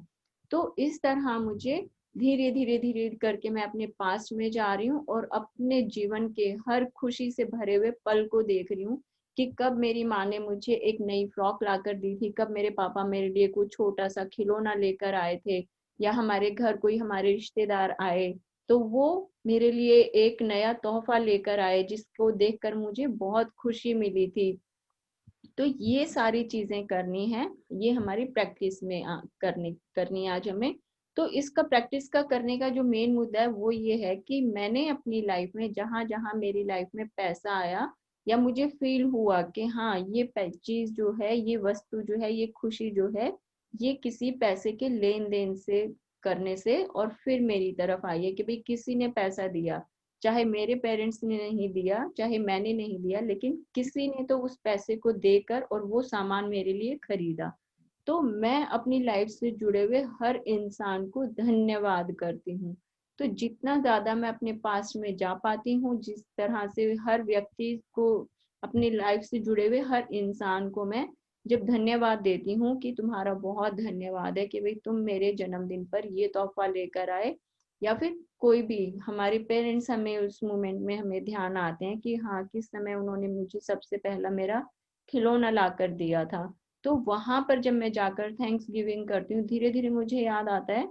तो इस तरह मुझे धीरे धीरे धीरे करके मैं अपने पास्ट में जा रही हूँ और अपने जीवन के हर खुशी से भरे हुए पल को देख रही हूँ कि कब मेरी माँ ने मुझे एक नई फ्रॉक लाकर दी थी, कब मेरे पापा मेरे लिए कोई छोटा सा खिलौना लेकर आए थे, या हमारे घर कोई हमारे रिश्तेदार आए तो वो मेरे लिए एक नया तोहफा लेकर आए जिसको देखकर मुझे बहुत खुशी मिली थी। तो ये सारी चीजें करनी है, ये हमारी प्रैक्टिस में करनी है आज हमें। तो इसका प्रैक्टिस का करने का जो मेन मुद्दा है वो ये है कि मैंने अपनी लाइफ में जहां जहां मेरी लाइफ में पैसा आया, या मुझे फील हुआ कि हाँ, ये चीज जो है, ये वस्तु जो है, ये खुशी जो है, ये किसी पैसे के लेन देन से करने से और फिर मेरी तरफ आई है कि भाई किसी ने पैसा दिया, चाहे मेरे पेरेंट्स ने नहीं दिया, चाहे मैंने नहीं दिया, लेकिन किसी ने तो उस पैसे को देकर और वो सामान मेरे लिए खरीदा। तो मैं अपनी लाइफ से जुड़े हुए हर इंसान को धन्यवाद करती हूँ। तो जितना ज्यादा मैं अपने पास में जा पाती हूँ, जिस तरह से हर व्यक्ति को, अपनी लाइफ से जुड़े हुए हर इंसान को मैं जब धन्यवाद देती हूँ कि तुम्हारा बहुत धन्यवाद है कि भाई तुम मेरे जन्मदिन पर ये तोहफा लेकर आए, या फिर कोई भी हमारे पेरेंट्स हमें उस मोमेंट में हमें ध्यान आते हैं कि हाँ किस समय उन्होंने मुझे सबसे पहला मेरा खिलौना ला कर दिया था। तो वहां पर जब मैं जाकर थैंक्स गिविंग करती हूँ, धीरे धीरे मुझे याद आता है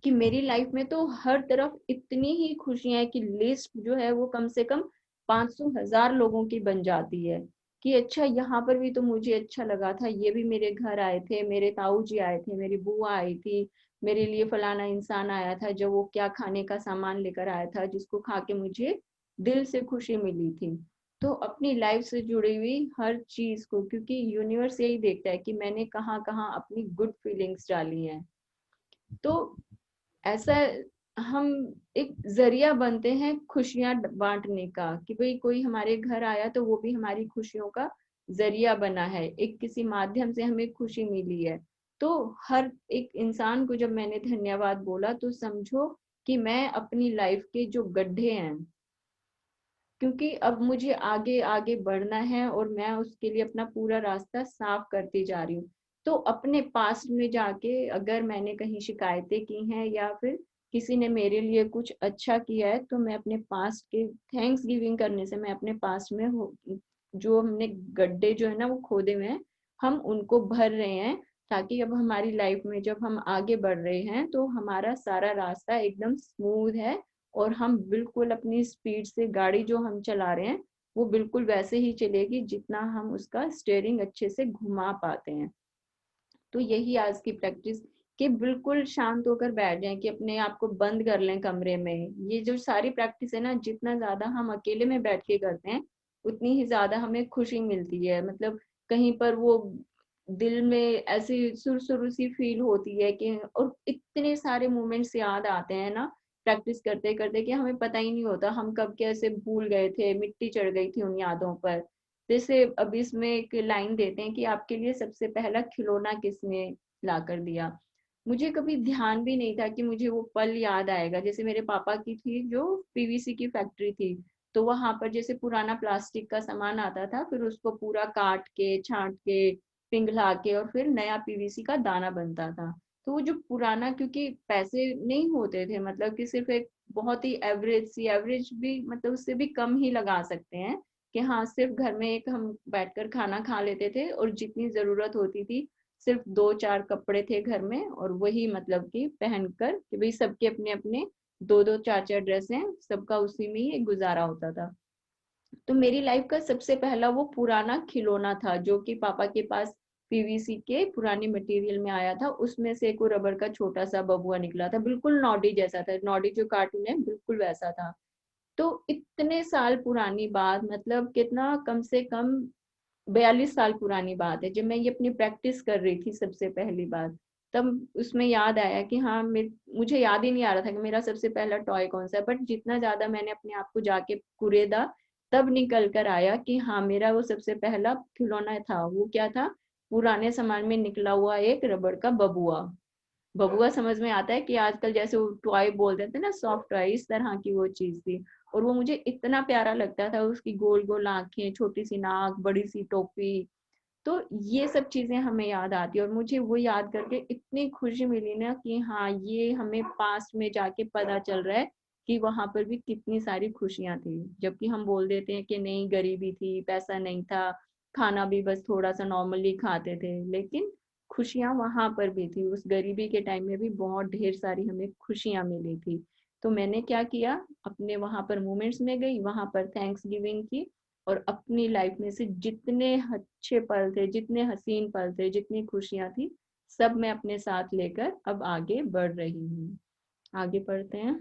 कि मेरी लाइफ में तो हर तरफ इतनी ही खुशियां है कि लिस्ट जो है वो कम से कम 500,000 लोगों की बन जाती है कि अच्छा यहाँ पर भी तो मुझे अच्छा लगा था, ये भी मेरे घर आए थे, मेरे ताऊ जी आए थे, मेरी बुआ आई थी, मेरे लिए फलाना इंसान आया था जो वो क्या खाने का सामान लेकर आया था जिसको खा के मुझे दिल से खुशी मिली थी। तो अपनी लाइफ से जुड़ी हुई हर चीज को, क्योंकि यूनिवर्स यही देखता है कि मैंने कहाँ कहाँ अपनी गुड फीलिंग्स डाली हैं, तो ऐसा हम एक जरिया बनते हैं खुशियां बांटने का कि भाई कोई हमारे घर आया तो वो भी हमारी खुशियों का जरिया बना है, एक किसी माध्यम से हमें खुशी मिली है। तो हर एक इंसान को जब मैंने धन्यवाद बोला तो समझो कि मैं अपनी लाइफ के जो गड्ढे हैं, क्योंकि अब मुझे आगे आगे बढ़ना है और मैं उसके लिए अपना पूरा रास्ता साफ करती जा रही हूँ। तो अपने पास्ट में जाके अगर मैंने कहीं शिकायतें की हैं या फिर किसी ने मेरे लिए कुछ अच्छा किया है, तो मैं अपने पास्ट के थैंक्स गिविंग करने से मैं अपने पास्ट में जो हमने गड्ढे जो है ना वो खोदे हुए हैं, हम उनको भर रहे हैं, ताकि अब हमारी लाइफ में जब हम आगे बढ़ रहे हैं तो हमारा सारा रास्ता एकदम स्मूथ है और हम बिल्कुल अपनी स्पीड से गाड़ी जो हम चला रहे हैं वो बिल्कुल वैसे ही चलेगी जितना हम उसका स्टीयरिंग अच्छे से घुमा पाते हैं। तो यही आज की प्रैक्टिस कि बिल्कुल शांत होकर बैठ जाएं, कि अपने आप को बंद कर लें कमरे में। ये जो सारी प्रैक्टिस है ना, जितना ज्यादा हम अकेले में बैठ के करते हैं उतनी ही ज्यादा हमें खुशी मिलती है। मतलब कहीं पर वो दिल में ऐसी सुरसुर सी फील होती है कि, और इतने सारे मोमेंट्स याद आते हैं ना प्रैक्टिस करते करते कि हमें पता ही नहीं होता हम कब कैसे भूल गए थे, मिट्टी चढ़ गई थी उन यादों पर। जैसे अब इसमें एक लाइन देते हैं कि आपके लिए सबसे पहला खिलौना किसने ला कर दिया। मुझे कभी ध्यान भी नहीं था कि मुझे वो पल याद आएगा। जैसे मेरे पापा की थी जो पीवीसी की फैक्ट्री थी, तो वहां पर जैसे पुराना प्लास्टिक का सामान आता था, फिर उसको पूरा काट के छांट के पिघला के और फिर नया पीवीसी का दाना बनता था। तो वो जो पुराना, क्योंकि पैसे नहीं होते थे, मतलब कि सिर्फ एक बहुत ही एवरेज भी, मतलब उससे भी कम ही लगा सकते हैं कि हाँ सिर्फ घर में एक हम बैठकर खाना खा लेते थे और जितनी जरूरत होती थी सिर्फ 2-4 कपड़े थे घर में और वही मतलब कि पहनकर, कि भाई सबके अपने अपने 2-2 4-4 ड्रेस हैं, सबका उसी में ही एक गुजारा होता था। तो मेरी लाइफ का सबसे पहला वो पुराना खिलौना था जो कि पापा के पास पीवीसी के पुराने मटेरियल में आया था। उसमें से एक रबर का छोटा सा बबुआ निकला था, बिल्कुल नॉडी जैसा था, नॉडी जो कार्टून है बिल्कुल वैसा था। तो इतने साल पुरानी बात, मतलब कितना, कम से कम 42 साल पुरानी बात है, जब मैं ये अपनी प्रैक्टिस कर रही थी सबसे पहली बार। तब उसमें याद आया कि हाँ मुझे याद ही नहीं आ रहा था कि मेरा सबसे पहला टॉय कौन सा है, बट जितना ज्यादा मैंने अपने आप को जाके कुरेदा तब निकल कर आया कि हाँ मेरा वो सबसे पहला खिलौना था। वो क्या था? पुराने सामान में निकला हुआ एक रबड़ का बबुआ। बबुआ समझ में आता है कि आजकल जैसे वो टॉय बोल देते हैं ना, सॉफ्ट टॉय, इस तरह की वो चीज थी। और वो मुझे इतना प्यारा लगता था, उसकी गोल गोल आंखें, छोटी सी नाक, बड़ी सी टोपी। तो ये सब चीजें हमें याद आती है और मुझे वो याद करके इतनी खुशी मिली ना कि हाँ ये हमें पास में जाके पता चल रहा है कि वहां पर भी कितनी सारी खुशियां थी। जबकि हम बोल देते हैं कि नहीं गरीबी थी, पैसा नहीं था, खाना भी बस थोड़ा सा नॉर्मली खाते थे, लेकिन खुशियां वहां पर भी थी। उस गरीबी के टाइम में भी बहुत ढेर सारी हमें खुशियां मिली थी। तो मैंने क्या किया, अपने वहां पर मोमेंट्स में गई, वहां पर थैंक्स गिविंग की और अपनी लाइफ में से जितने अच्छे पल थे, जितने हसीन पल थे, जितनी खुशियां थी, सब मैं अपने साथ लेकर अब आगे बढ़ रही हूँ। आगे बढ़ते हैं।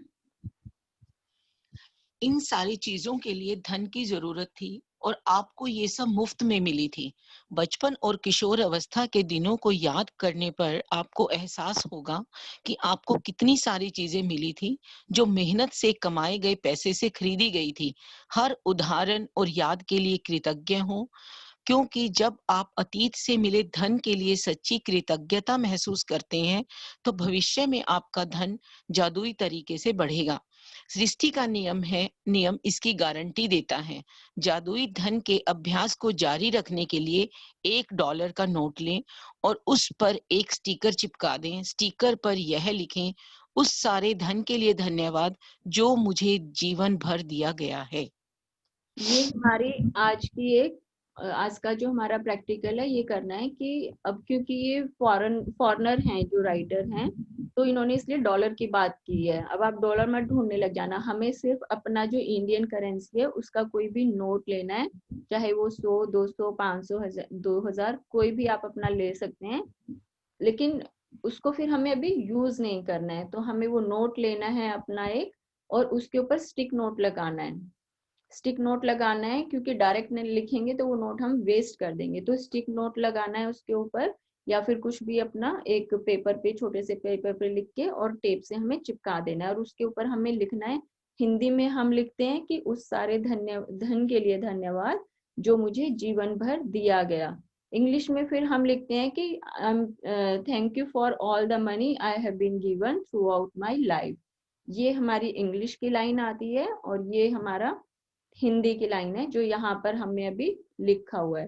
इन सारी चीजों के लिए धन की जरूरत थी और आपको ये सब मुफ्त में मिली थी। बचपन और किशोर अवस्था के दिनों को याद करने पर आपको एहसास होगा कि आपको कितनी सारी चीजें मिली थी जो मेहनत से कमाए गए पैसे से खरीदी गई थी। हर उदाहरण और याद के लिए कृतज्ञ हो, क्योंकि जब आप अतीत से मिले धन के लिए सच्ची कृतज्ञता महसूस करते हैं तो भविष्य में आपका धन जादुई तरीके से बढ़ेगा। सृष्टि का नियम इसकी गारंटी देता है। जादुई धन के अभ्यास को जारी रखने के लिए $1 का नोट लें और उस पर एक स्टिकर चिपका दें। स्टिकर पर यह लिखें, उस सारे धन के लिए धन्यवाद जो मुझे जीवन भर दिया गया है। ये हमारी आज का जो हमारा प्रैक्टिकल है, ये करना है कि अब क्योंकि ये फॉरेनर हैं जो राइटर हैं, तो इन्होंने इसलिए डॉलर की बात की है। अब आप डॉलर मत ढूंढने लग जाना, हमें सिर्फ अपना जो इंडियन करेंसी है उसका कोई भी नोट लेना है, चाहे वो 100, 200, 500, 2000, कोई भी आप अपना ले सकते हैं। लेकिन उसको फिर हमें अभी यूज नहीं करना है, तो हमें वो नोट लेना है अपना एक, और उसके ऊपर स्टिक नोट लगाना है। स्टिक नोट लगाना है क्योंकि डायरेक्ट नहीं लिखेंगे तो वो नोट हम वेस्ट कर देंगे, तो स्टिक नोट लगाना है उसके ऊपर, या फिर कुछ भी अपना एक पेपर पे, छोटे से पेपर पे लिख के और टेप से हमें चिपका देना है। और उसके ऊपर हमें लिखना है, हिंदी में हम लिखते हैं कि उस सारे धन के लिए धन्यवाद जो मुझे जीवन भर दिया गया। इंग्लिश में फिर हम लिखते हैं कि thank you for all the money I have been given throughout my life. ये हमारी इंग्लिश की लाइन आती है, और ये हमारा हिंदी की लाइन है जो यहाँ पर हमें अभी लिखा हुआ है।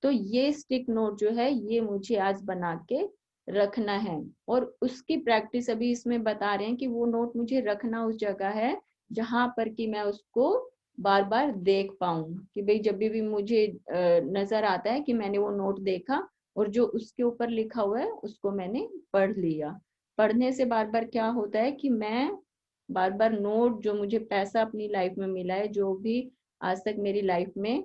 तो ये स्टिक नोट जो है ये मुझे आज बना के रखना है, और उसकी प्रैक्टिस अभी इसमें बता रहे हैं कि वो नोट मुझे रखना उस जगह है जहां पर कि मैं उसको बार बार देख पाऊं, कि भाई जब भी मुझे नजर आता है कि मैंने वो नोट देखा और जो उसके ऊपर लिखा हुआ है उसको मैंने पढ़ लिया। पढ़ने से बार बार क्या होता है कि मैं बार बार नोट, जो मुझे पैसा अपनी लाइफ में मिला है, जो भी आज तक मेरी लाइफ में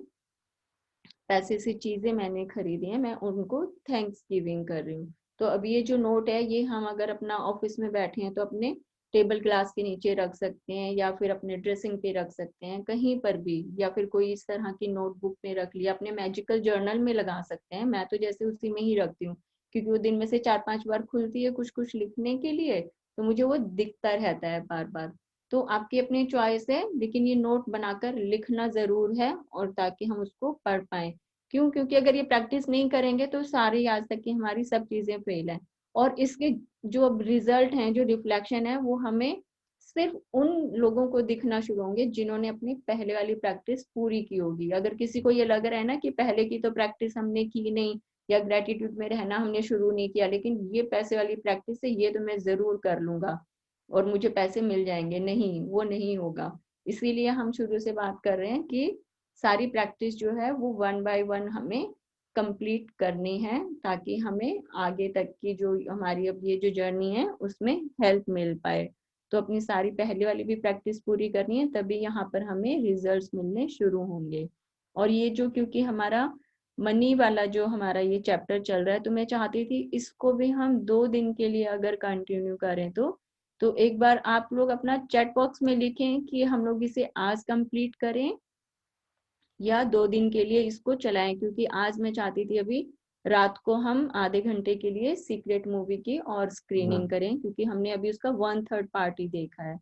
पैसे से चीजें मैंने खरीदी हैं, मैं उनको थैंक्स गिविंग कर रही हूँ। तो अब ये जो नोट है ये हम अगर अपना ऑफिस में बैठे हैं तो अपने टेबल ग्लास के नीचे रख सकते हैं, या फिर अपने ड्रेसिंग पे रख सकते हैं, कहीं पर भी, या फिर कोई इस तरह की नोटबुक में रख लिया, अपने मैजिकल जर्नल में लगा सकते हैं। मैं तो जैसे उसी में ही रखती हूँ, क्योंकि वो दिन में से 4-5 बार खुलती है कुछ कुछ लिखने के लिए, तो मुझे वो दिखता रहता है बार बार। तो आपकी अपनी चॉइस है, लेकिन ये नोट बनाकर लिखना जरूर है, और ताकि हम उसको पढ़ पाए। क्यों? क्योंकि अगर ये प्रैक्टिस नहीं करेंगे तो सारी आज तक की हमारी सब चीजें फेल है, और इसके जो अब रिजल्ट हैं, जो रिफ्लेक्शन है, वो हमें सिर्फ उन लोगों को दिखना शुरू होंगे जिन्होंने अपनी पहले वाली प्रैक्टिस पूरी की होगी। अगर किसी को ये लग रहा है ना कि पहले की तो प्रैक्टिस हमने की नहीं, या ग्रेटिट्यूड में रहना हमने शुरू नहीं किया, लेकिन ये पैसे वाली प्रैक्टिस है, ये तो मैं जरूर कर लूंगा और मुझे पैसे मिल जाएंगे, नहीं, वो नहीं होगा। इसीलिए हम शुरू से बात कर रहे हैं कि सारी प्रैक्टिस जो है वो 1 बाय 1 हमें कंप्लीट करनी है, ताकि हमें आगे तक की जो हमारी अब ये जो जर्नी है उसमें हेल्प मिल पाए। तो अपनी सारी पहले वाली भी प्रैक्टिस पूरी करनी है, तभी यहाँ पर हमें रिजल्ट्स मिलने शुरू होंगे। और ये जो, क्योंकि हमारा मनी वाला जो हमारा ये चैप्टर चल रहा है, तो मैं चाहती थी इसको भी हम 2 दिन के लिए अगर कंटिन्यू करें तो एक बार आप लोग अपना चैट बॉक्स में लिखें कि हम लोग इसे आज कंप्लीट करें या 2 दिन के लिए इसको चलाएं, क्योंकि आज मैं चाहती थी अभी रात को हम आधे घंटे के लिए सीक्रेट मूवी की और स्क्रीनिंग करें, क्योंकि हमने अभी उसका 1/3 पार्ट ही देखा है।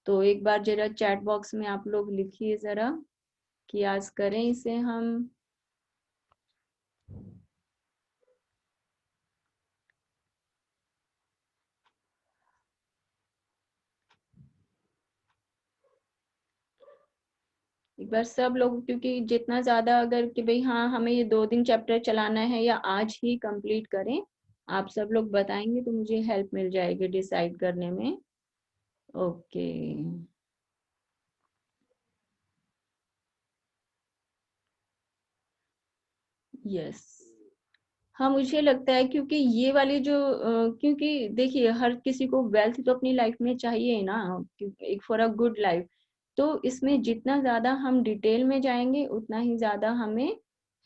तो एक बार जरा चैट बॉक्स में आप लोग लिखिए जरा कि आज करें इसे हम। एक बार सब लोग, क्योंकि जितना ज्यादा अगर कि भाई हाँ हमें ये 2 दिन चैप्टर चलाना है या आज ही कंप्लीट करें, आप सब लोग बताएंगे तो मुझे हेल्प मिल जाएगी डिसाइड करने में। Okay, yes. हाँ, मुझे लगता है क्योंकि ये वाली जो क्योंकि देखिए हर किसी को वेल्थ तो अपनी लाइफ में चाहिए ना, एक फॉर अ गुड लाइफ। तो इसमें जितना ज्यादा हम डिटेल में जाएंगे उतना ही ज्यादा हमें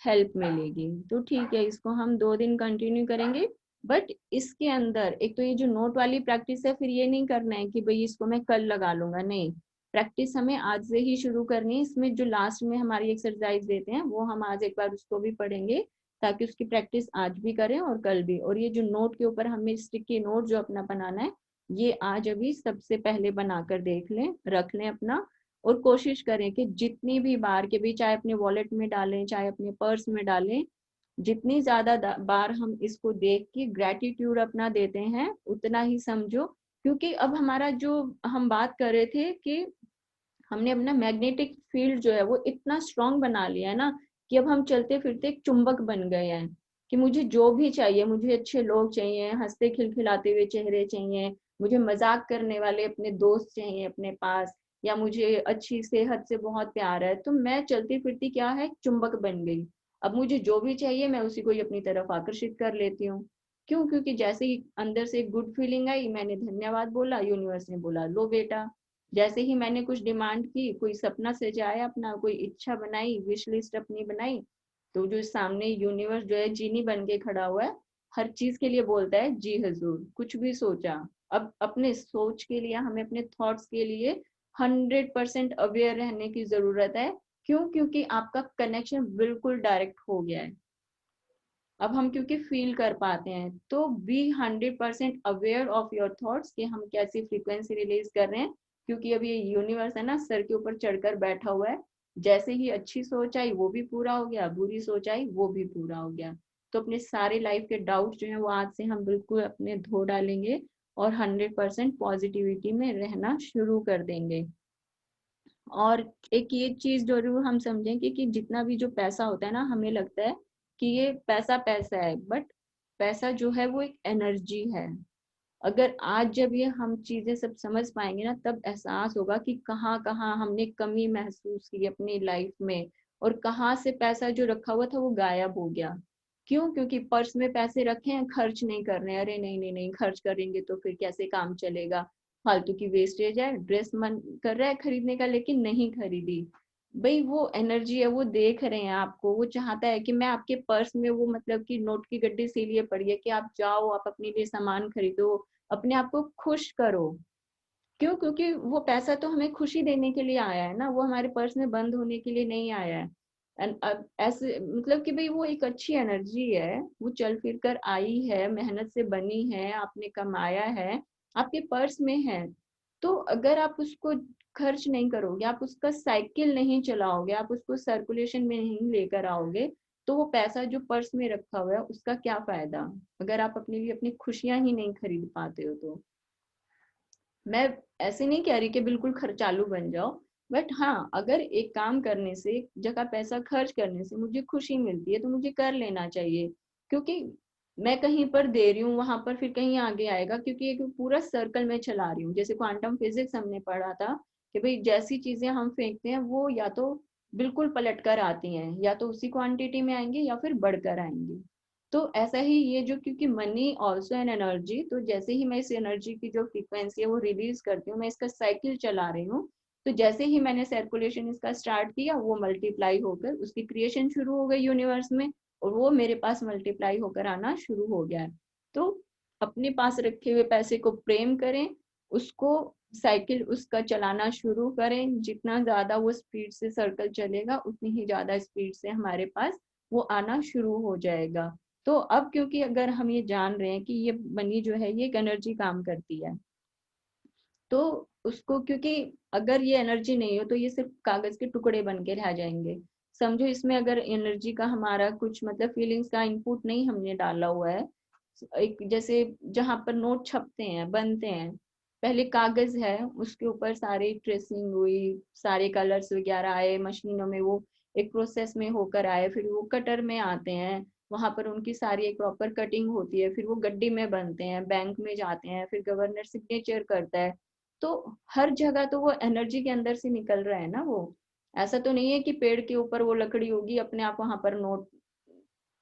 हेल्प मिलेगी। तो ठीक है, इसको हम 2 दिन कंटिन्यू करेंगे। बट इसके अंदर एक तो ये जो नोट वाली प्रैक्टिस है, फिर ये नहीं करना है कि भाई इसको मैं कल लगा लूंगा, नहीं। प्रैक्टिस हमें आज से ही शुरू करनी है। इसमें जो लास्ट में हमारी एक्सरसाइज देते हैं वो हम आज एक बार उसको भी पढ़ेंगे, ताकि उसकी प्रैक्टिस आज भी करें और कल भी। और ये जो नोट के ऊपर हमें स्टिकी नोट जो अपना बनाना है, ये आज अभी सबसे पहले बनाकर देख लें, रख लें अपना। और कोशिश करें कि जितनी भी बार के भी, चाहे अपने वॉलेट में डालें चाहे अपने पर्स में डालें, जितनी ज्यादा बार हम इसको देख के ग्रेटिट्यूड अपना देते हैं उतना ही समझो। क्योंकि अब हमारा जो हम बात कर रहे थे कि हमने अपना मैग्नेटिक फील्ड जो है वो इतना स्ट्रांग बना लिया है ना, कि अब हम चलते फिरते एक चुंबक बन गए हैं, कि मुझे जो भी चाहिए, मुझे अच्छे लोग चाहिए, हंसते खिलखिलाते हुए चेहरे चाहिए, मुझे मजाक करने वाले अपने दोस्त चाहिए अपने पास, या मुझे अच्छी सेहत से बहुत प्यार है, तो मैं चलती फिरती क्या है, चुंबक बन गई। अब मुझे जो भी चाहिए मैं उसी को ही अपनी तरफ आकर्षित कर लेती हूँ। क्यों? क्योंकि जैसे ही अंदर से एक गुड फीलिंग आई, मैंने धन्यवाद बोला, यूनिवर्स ने बोला लो बेटा। जैसे ही मैंने कुछ डिमांड की, कोई सपना सजाया अपना, कोई इच्छा बनाई, विश लिस्ट अपनी बनाई, तो जो सामने यूनिवर्स जो है जीनी बन के खड़ा हुआ है, हर चीज के लिए बोलता है जी हजूर, कुछ भी सोचा। अब अपने सोच के लिए, हमें अपने थॉट्स के लिए 100% अवेयर रहने की जरूरत है। क्यों? क्योंकि आपका कनेक्शन बिल्कुल डायरेक्ट हो गया है। अब हम क्योंकि फील कर पाते हैं, तो be 100% aware of your thoughts कि हम कैसी फ्रीक्वेंसी रिलीज कर रहे हैं। क्योंकि अब ये यूनिवर्स है ना, सर के ऊपर चढ़कर बैठा हुआ है। जैसे ही अच्छी सोच आई वो भी पूरा हो गया, बुरी सोच आई वो भी पूरा हो गया। तो अपने सारे लाइफ के डाउट जो है वो आज से हम बिल्कुल अपने धो डालेंगे और 100% पॉजिटिविटी में रहना शुरू कर देंगे। और एक ये चीज जरूर हम समझें कि जितना भी जो पैसा होता है ना, हमें लगता है कि ये पैसा पैसा है, बट पैसा जो है वो एक एनर्जी है। अगर आज जब ये हम चीजें सब समझ पाएंगे ना, तब एहसास होगा कि कहाँ कहाँ हमने कमी महसूस की अपनी लाइफ में, और कहाँ से पैसा जो रखा हुआ था वो गायब हो गया। क्यों? क्योंकि पर्स में पैसे रखे हैं, खर्च नहीं कर रहे हैं। अरे नहीं नहीं नहीं, खर्च करेंगे तो फिर कैसे काम चलेगा, फालतू की वेस्टेज है। ड्रेस मन कर रहा है खरीदने का लेकिन नहीं खरीदी। भाई वो एनर्जी है, वो देख रहे हैं आपको, वो चाहता है कि मैं आपके पर्स में वो मतलब कि नोट की गड्डी इसीलिए पड़ी है कि आप जाओ, आप अपने लिए सामान खरीदो, अपने आप को खुश करो। क्यों? क्योंकि वो पैसा तो हमें खुशी देने के लिए आया है ना, वो हमारे पर्स में बंद होने के लिए नहीं आया है। एंड अब ऐसे मतलब कि भाई वो एक अच्छी एनर्जी है, वो चल फिर कर आई है, मेहनत से बनी है, आपने कमाया है, आपके पर्स में है। तो अगर आप उसको खर्च नहीं करोगे, आप उसका साइकिल नहीं चलाओगे, आप उसको सर्कुलेशन में नहीं लेकर आओगे, तो वो पैसा जो पर्स में रखा हुआ है उसका क्या फायदा, अगर आप अपने लिए अपनी खुशियां ही नहीं खरीद पाते हो तो। मैं ऐसे नहीं कह रही कि बिल्कुल खर्चालू बन जाओ, बट हाँ, अगर एक काम करने से, एक जगह पैसा खर्च करने से मुझे खुशी मिलती है तो मुझे कर लेना चाहिए। क्योंकि मैं कहीं पर दे रही हूँ, वहां पर फिर कहीं आगे आएगा, क्योंकि एक पूरा सर्कल में चला रही हूँ। जैसे क्वांटम फिजिक्स हमने पढ़ा था कि भाई जैसी चीजें हम फेंकते हैं वो या तो बिल्कुल पलट कर आती हैं, या तो उसी क्वांटिटी में आएंगे या फिर बढ़कर आएंगी। तो ऐसा ही ये जो, क्योंकि मनी ऑल्सो एन एनर्जी, तो जैसे ही मैं इस एनर्जी की जो फ्रीक्वेंसी है वो रिलीज करती हूँ, मैं इसका साइकिल चला रही हूँ। तो जैसे ही मैंने सर्कुलेशन इसका स्टार्ट किया, वो मल्टीप्लाई होकर उसकी क्रिएशन शुरू हो गई यूनिवर्स में, और वो मेरे पास मल्टीप्लाई होकर आना शुरू हो गया है। तो अपने पास रखे हुए पैसे को प्रेम करें, उसको साइकिल उसका चलाना शुरू करें। जितना ज्यादा वो स्पीड से सर्कल चलेगा, उतनी ही ज्यादा स्पीड से हमारे पास वो आना शुरू हो जाएगा। तो अब क्योंकि अगर हम ये जान रहे हैं कि ये मनी जो है ये एक एनर्जी काम करती है, तो उसको, क्योंकि अगर ये एनर्जी नहीं हो तो ये सिर्फ कागज के टुकड़े बन के रह जाएंगे। समझो इसमें अगर एनर्जी का हमारा कुछ मतलब फीलिंग्स का इनपुट नहीं हमने डाला हुआ है। एक जैसे जहां पर नोट छपते हैं, बनते हैं, पहले कागज है, उसके ऊपर सारी ट्रेसिंग हुई, सारे कलर्स वगैरह आए मशीनों में, वो एक प्रोसेस में होकर आए, फिर वो कटर में आते हैं, वहां पर उनकी सारी एक प्रॉपर कटिंग होती है, फिर वो गड्डी में बनते हैं, बैंक में जाते हैं, फिर गवर्नर सिग्नेचर करता है। तो हर जगह तो वो एनर्जी के अंदर से निकल रहा है ना। वो ऐसा तो नहीं है कि पेड़ के ऊपर वो लकड़ी होगी अपने आप वहां पर नोट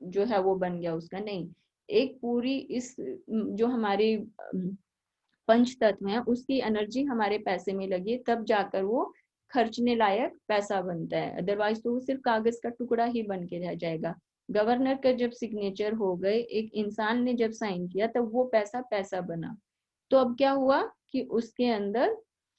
जो है वो बन गया उसका, नहीं। एक पूरी इस जो हमारी पंच तत्व है उसकी एनर्जी हमारे पैसे में लगी, तब जाकर वो खर्चने लायक पैसा बनता है। अदरवाइज तो वो सिर्फ कागज का टुकड़ा ही बन के रह जाएगा। गवर्नर का जब सिग्नेचर हो गए, एक इंसान ने जब साइन किया, तब वो पैसा पैसा बना। तो अब क्या हुआ कि उसके अंदर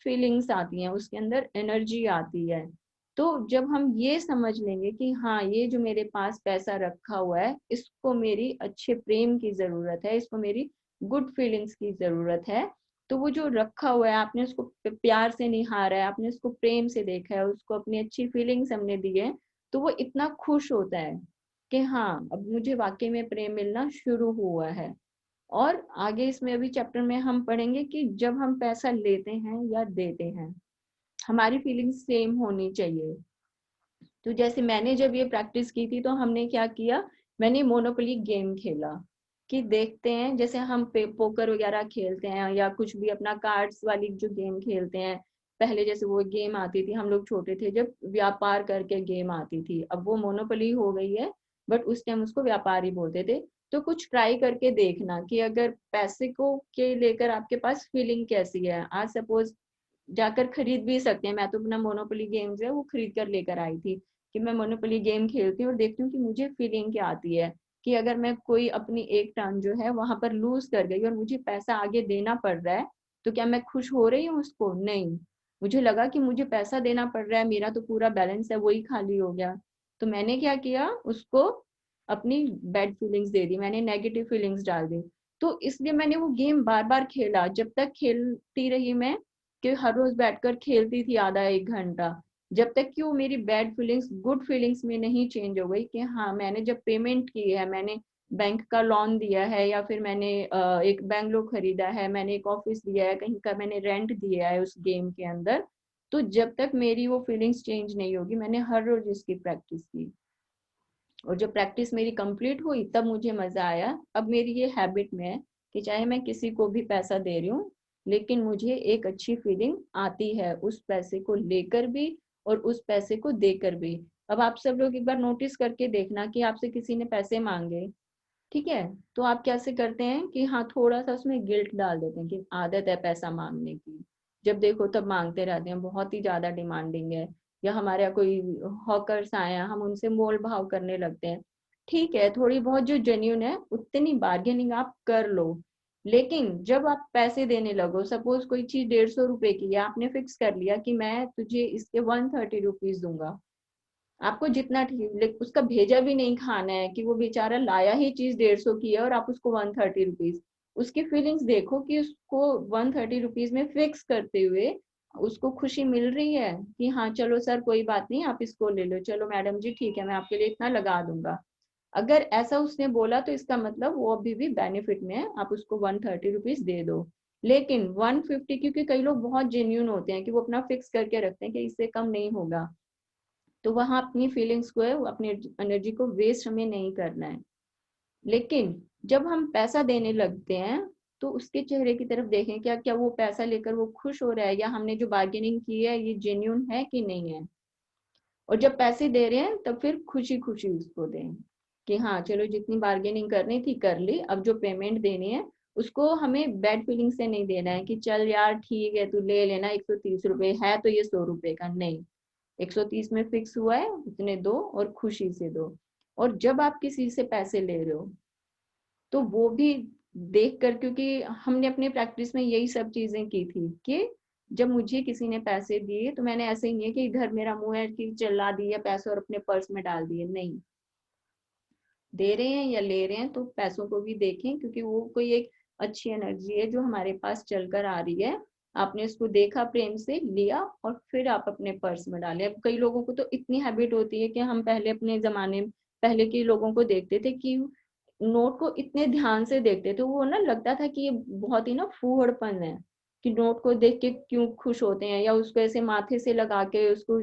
फीलिंग्स आती हैं, उसके अंदर एनर्जी आती है। तो जब हम ये समझ लेंगे कि हाँ, ये जो मेरे पास पैसा रखा हुआ है, इसको मेरी अच्छे प्रेम की जरूरत है, इसको मेरी गुड फीलिंग्स की जरूरत है, तो वो जो रखा हुआ है, आपने उसको प्यार से निहारा है, आपने उसको प्रेम से देखा है, उसको अपनी अच्छी फीलिंग्स हमने दी है, तो वो इतना खुश होता है कि हाँ, अब मुझे वाकई में प्रेम मिलना शुरू हुआ है। और आगे इसमें अभी चैप्टर में हम पढ़ेंगे कि जब हम पैसा लेते हैं या देते हैं, हमारी फीलिंग्स सेम होनी चाहिए। तो जैसे मैंने जब ये प्रैक्टिस की थी, तो हमने क्या किया, मैंने मोनोपोली गेम खेला कि देखते हैं, जैसे हम पोकर वगैरह खेलते हैं या कुछ भी अपना कार्ड्स वाली जो गेम खेलते हैं, पहले जैसे वो गेम आती थी, हम लोग छोटे थे जब व्यापार करके गेम आती थी, अब वो मोनोपोली हो गई है, बट उस टाइम उसको व्यापार ही बोलते थे। तो कुछ ट्राई करके देखना कि अगर पैसे को के लेकर आपके पास फीलिंग कैसी है। आज सपोज जाकर खरीद भी सकते हैं, मैं तो अपना मोनोपोली गेम जो है वो खरीद कर लेकर आई थी कि मैं मोनोपोली गेम खेलती हूँ और देखती हूँ कि मुझे फीलिंग क्या आती है, कि अगर मैं कोई अपनी एक टर्न जो है वहां पर लूज कर गई और मुझे पैसा आगे देना पड़ रहा है, तो क्या मैं खुश हो रही हूँ उसको? नहीं, मुझे लगा कि मुझे पैसा देना पड़ रहा है, मेरा तो पूरा बैलेंस है वही खाली हो गया। तो मैंने क्या किया, उसको अपनी बैड फीलिंग्स दे दी, मैंने नेगेटिव फीलिंग्स डाल दी। तो इसलिए मैंने वो गेम बार बार खेला, जब तक खेलती रही मैं, कि हर रोज बैठकर खेलती थी आधा एक घंटा, जब तक कि वो मेरी बैड फीलिंग्स गुड फीलिंग्स में नहीं चेंज हो गई, कि हाँ मैंने जब पेमेंट की है, मैंने बैंक का लोन दिया है, या फिर मैंने एक बंगलो खरीदा है, मैंने एक ऑफिस दिया है, कहीं का मैंने रेंट दिया है उस गेम के अंदर, तो जब तक मेरी वो फीलिंग्स चेंज नहीं होगी, मैंने हर रोज इसकी प्रैक्टिस की, और जब प्रैक्टिस मेरी कंप्लीट हुई तब मुझे मजा आया। अब मेरी ये हैबिट में है कि चाहे मैं किसी को भी पैसा दे रही हूँ, लेकिन मुझे एक अच्छी फीलिंग आती है उस पैसे को लेकर भी और उस पैसे को देकर भी। अब आप सब लोग एक बार नोटिस करके देखना कि आपसे किसी ने पैसे मांगे, ठीक है, तो आप कैसे करते हैं कि हाँ थोड़ा सा उसमें गिल्ट डाल देते हैं कि आदत है पैसा मांगने की, जब देखो तब मांगते रहते हैं, बहुत ही ज्यादा डिमांडिंग है, या हमारे यहाँ कोई हॉकर्स आए हैं, हम उनसे मोल भाव करने लगते हैं। ठीक है, थोड़ी बहुत जो जेन्यून है उतनी बार्गेनिंग आप कर लो, लेकिन जब आप पैसे देने लगो, सपोज कोई चीज 150 रुपए की है, आपने फिक्स कर लिया कि मैं तुझे इसके 130 रुपीज दूंगा, आपको जितना ठीक, उसका भेजा भी नहीं खाना है, कि वो बेचारा लाया ही चीज 150 की है और आप उसको 130 रुपीज, उसकी फीलिंग्स देखो कि उसको 130 रुपीज में फिक्स करते हुए उसको खुशी मिल रही है कि हाँ चलो सर कोई बात नहीं आप इसको ले लो, चलो मैडम जी ठीक है मैं आपके लिए इतना लगा दूंगा। अगर ऐसा उसने बोला तो इसका मतलब वो अभी भी बेनिफिट में है, आप उसको 130 रुपीज दे दो। लेकिन 150, क्योंकि कई लोग बहुत जेन्यून होते हैं कि वो अपना फिक्स करके रखते हैं कि इससे कम नहीं होगा, तो वहां अपनी फीलिंग्स को है, अपनी एनर्जी को वेस्ट हमें नहीं करना है। लेकिन जब हम पैसा देने लगते हैं तो उसके चेहरे की तरफ देखें, क्या क्या वो पैसा लेकर वो खुश हो रहा है, या हमने जो बार्गेनिंग की है ये जेन्यून है कि नहीं है। और जब पैसे दे रहे हैं तब फिर खुशी खुशी उसको दें, कि हाँ चलो जितनी बार्गेनिंग करनी थी कर ली, अब जो पेमेंट देनी है उसको हमें बैड फीलिंग से नहीं देना है कि चल यार ठीक है तू ले लेना, 130 रुपए है तो ये 100 रुपए का नहीं, 130 में फिक्स हुआ है उतने दो और खुशी से दो। और जब आप किसी से पैसे ले रहे हो तो वो भी देख कर, क्योंकि हमने अपने प्रैक्टिस में यही सब चीजें की थी कि जब मुझे किसी ने पैसे दिए तो मैंने ऐसे ही नहीं है कि इधर मेरा मुंह है कि चला दिया पैसे और अपने पर्स में डाल दिए, नहीं, दे रहे हैं या ले रहे हैं तो पैसों को भी देखें, क्योंकि वो कोई एक अच्छी एनर्जी है जो हमारे पास चलकर आ रही है, आपने उसको देखा प्रेम से लिया और फिर आप अपने पर्स में डालें। अब कई लोगों को तो इतनी हैबिट होती है कि हम पहले अपने जमाने पहले के लोगों को देखते थे कि नोट को इतने ध्यान से देखते थे, वो ना लगता था कि ये बहुत ही ना फूहड़पन है, कि नोट को देख के क्यों खुश होते हैं, या उसको ऐसे माथे से लगा के उसको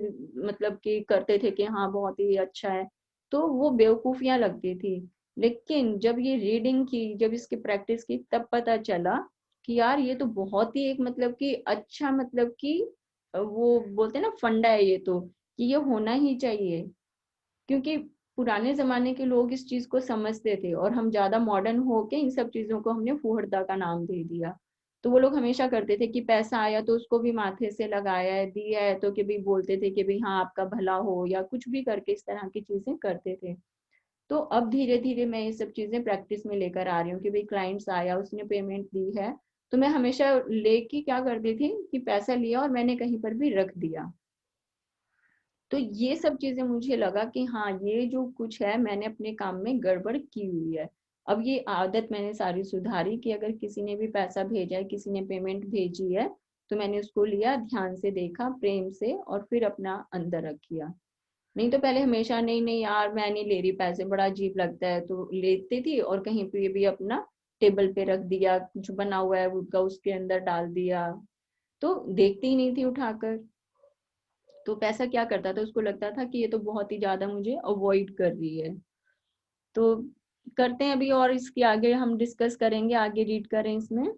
मतलब कि करते थे कि हाँ बहुत ही अच्छा है, तो वो बेवकूफियां लगती थी। लेकिन जब ये रीडिंग की, जब इसकी प्रैक्टिस की, तब पता चला कि यार ये तो बहुत ही एक मतलब कि अच्छा, मतलब कि वो बोलते हैं ना फंडा है ये तो, कि ये होना ही चाहिए, क्योंकि पुराने जमाने के लोग इस चीज को समझते थे और हम ज्यादा मॉडर्न होके इन सब चीजों को हमने फूहड़ता का नाम दे दिया। तो वो लोग हमेशा करते थे कि पैसा आया तो उसको भी माथे से लगाया है, दिया है तो कि भी बोलते थे कि भाई हाँ आपका भला हो, या कुछ भी करके इस तरह की चीजें करते थे। तो अब धीरे धीरे मैं ये सब चीजें प्रैक्टिस में लेकर आ रही हूँ कि भाई क्लाइंट्स आया उसने पेमेंट दी है, तो मैं हमेशा लेके क्या करती थी कि पैसा लिया और मैंने कहीं पर भी रख दिया। तो ये सब चीजें मुझे लगा कि हाँ ये जो कुछ है मैंने अपने काम में गड़बड़ की हुई है। अब ये आदत मैंने सारी सुधारी कि अगर किसी ने भी पैसा भेजा है, किसी ने पेमेंट भेजी है, तो मैंने उसको लिया, ध्यान से देखा प्रेम से और फिर अपना अंदर रख किया। नहीं तो पहले हमेशा नहीं नहीं यार मैं नहीं ले रही पैसे, बड़ा अजीब लगता है, तो लेती थी और कहीं पे भी अपना टेबल पे रख दिया, कुछ बना हुआ है उनका उसके अंदर डाल दिया, तो देखती ही नहीं थी उठाकर। तो पैसा क्या करता था, उसको लगता था कि ये तो बहुत ही ज्यादा मुझे अवॉइड कर रही है। तो करते हैं अभी, और इसके आगे हम डिस्कस करेंगे, आगे रीड करें इसमें।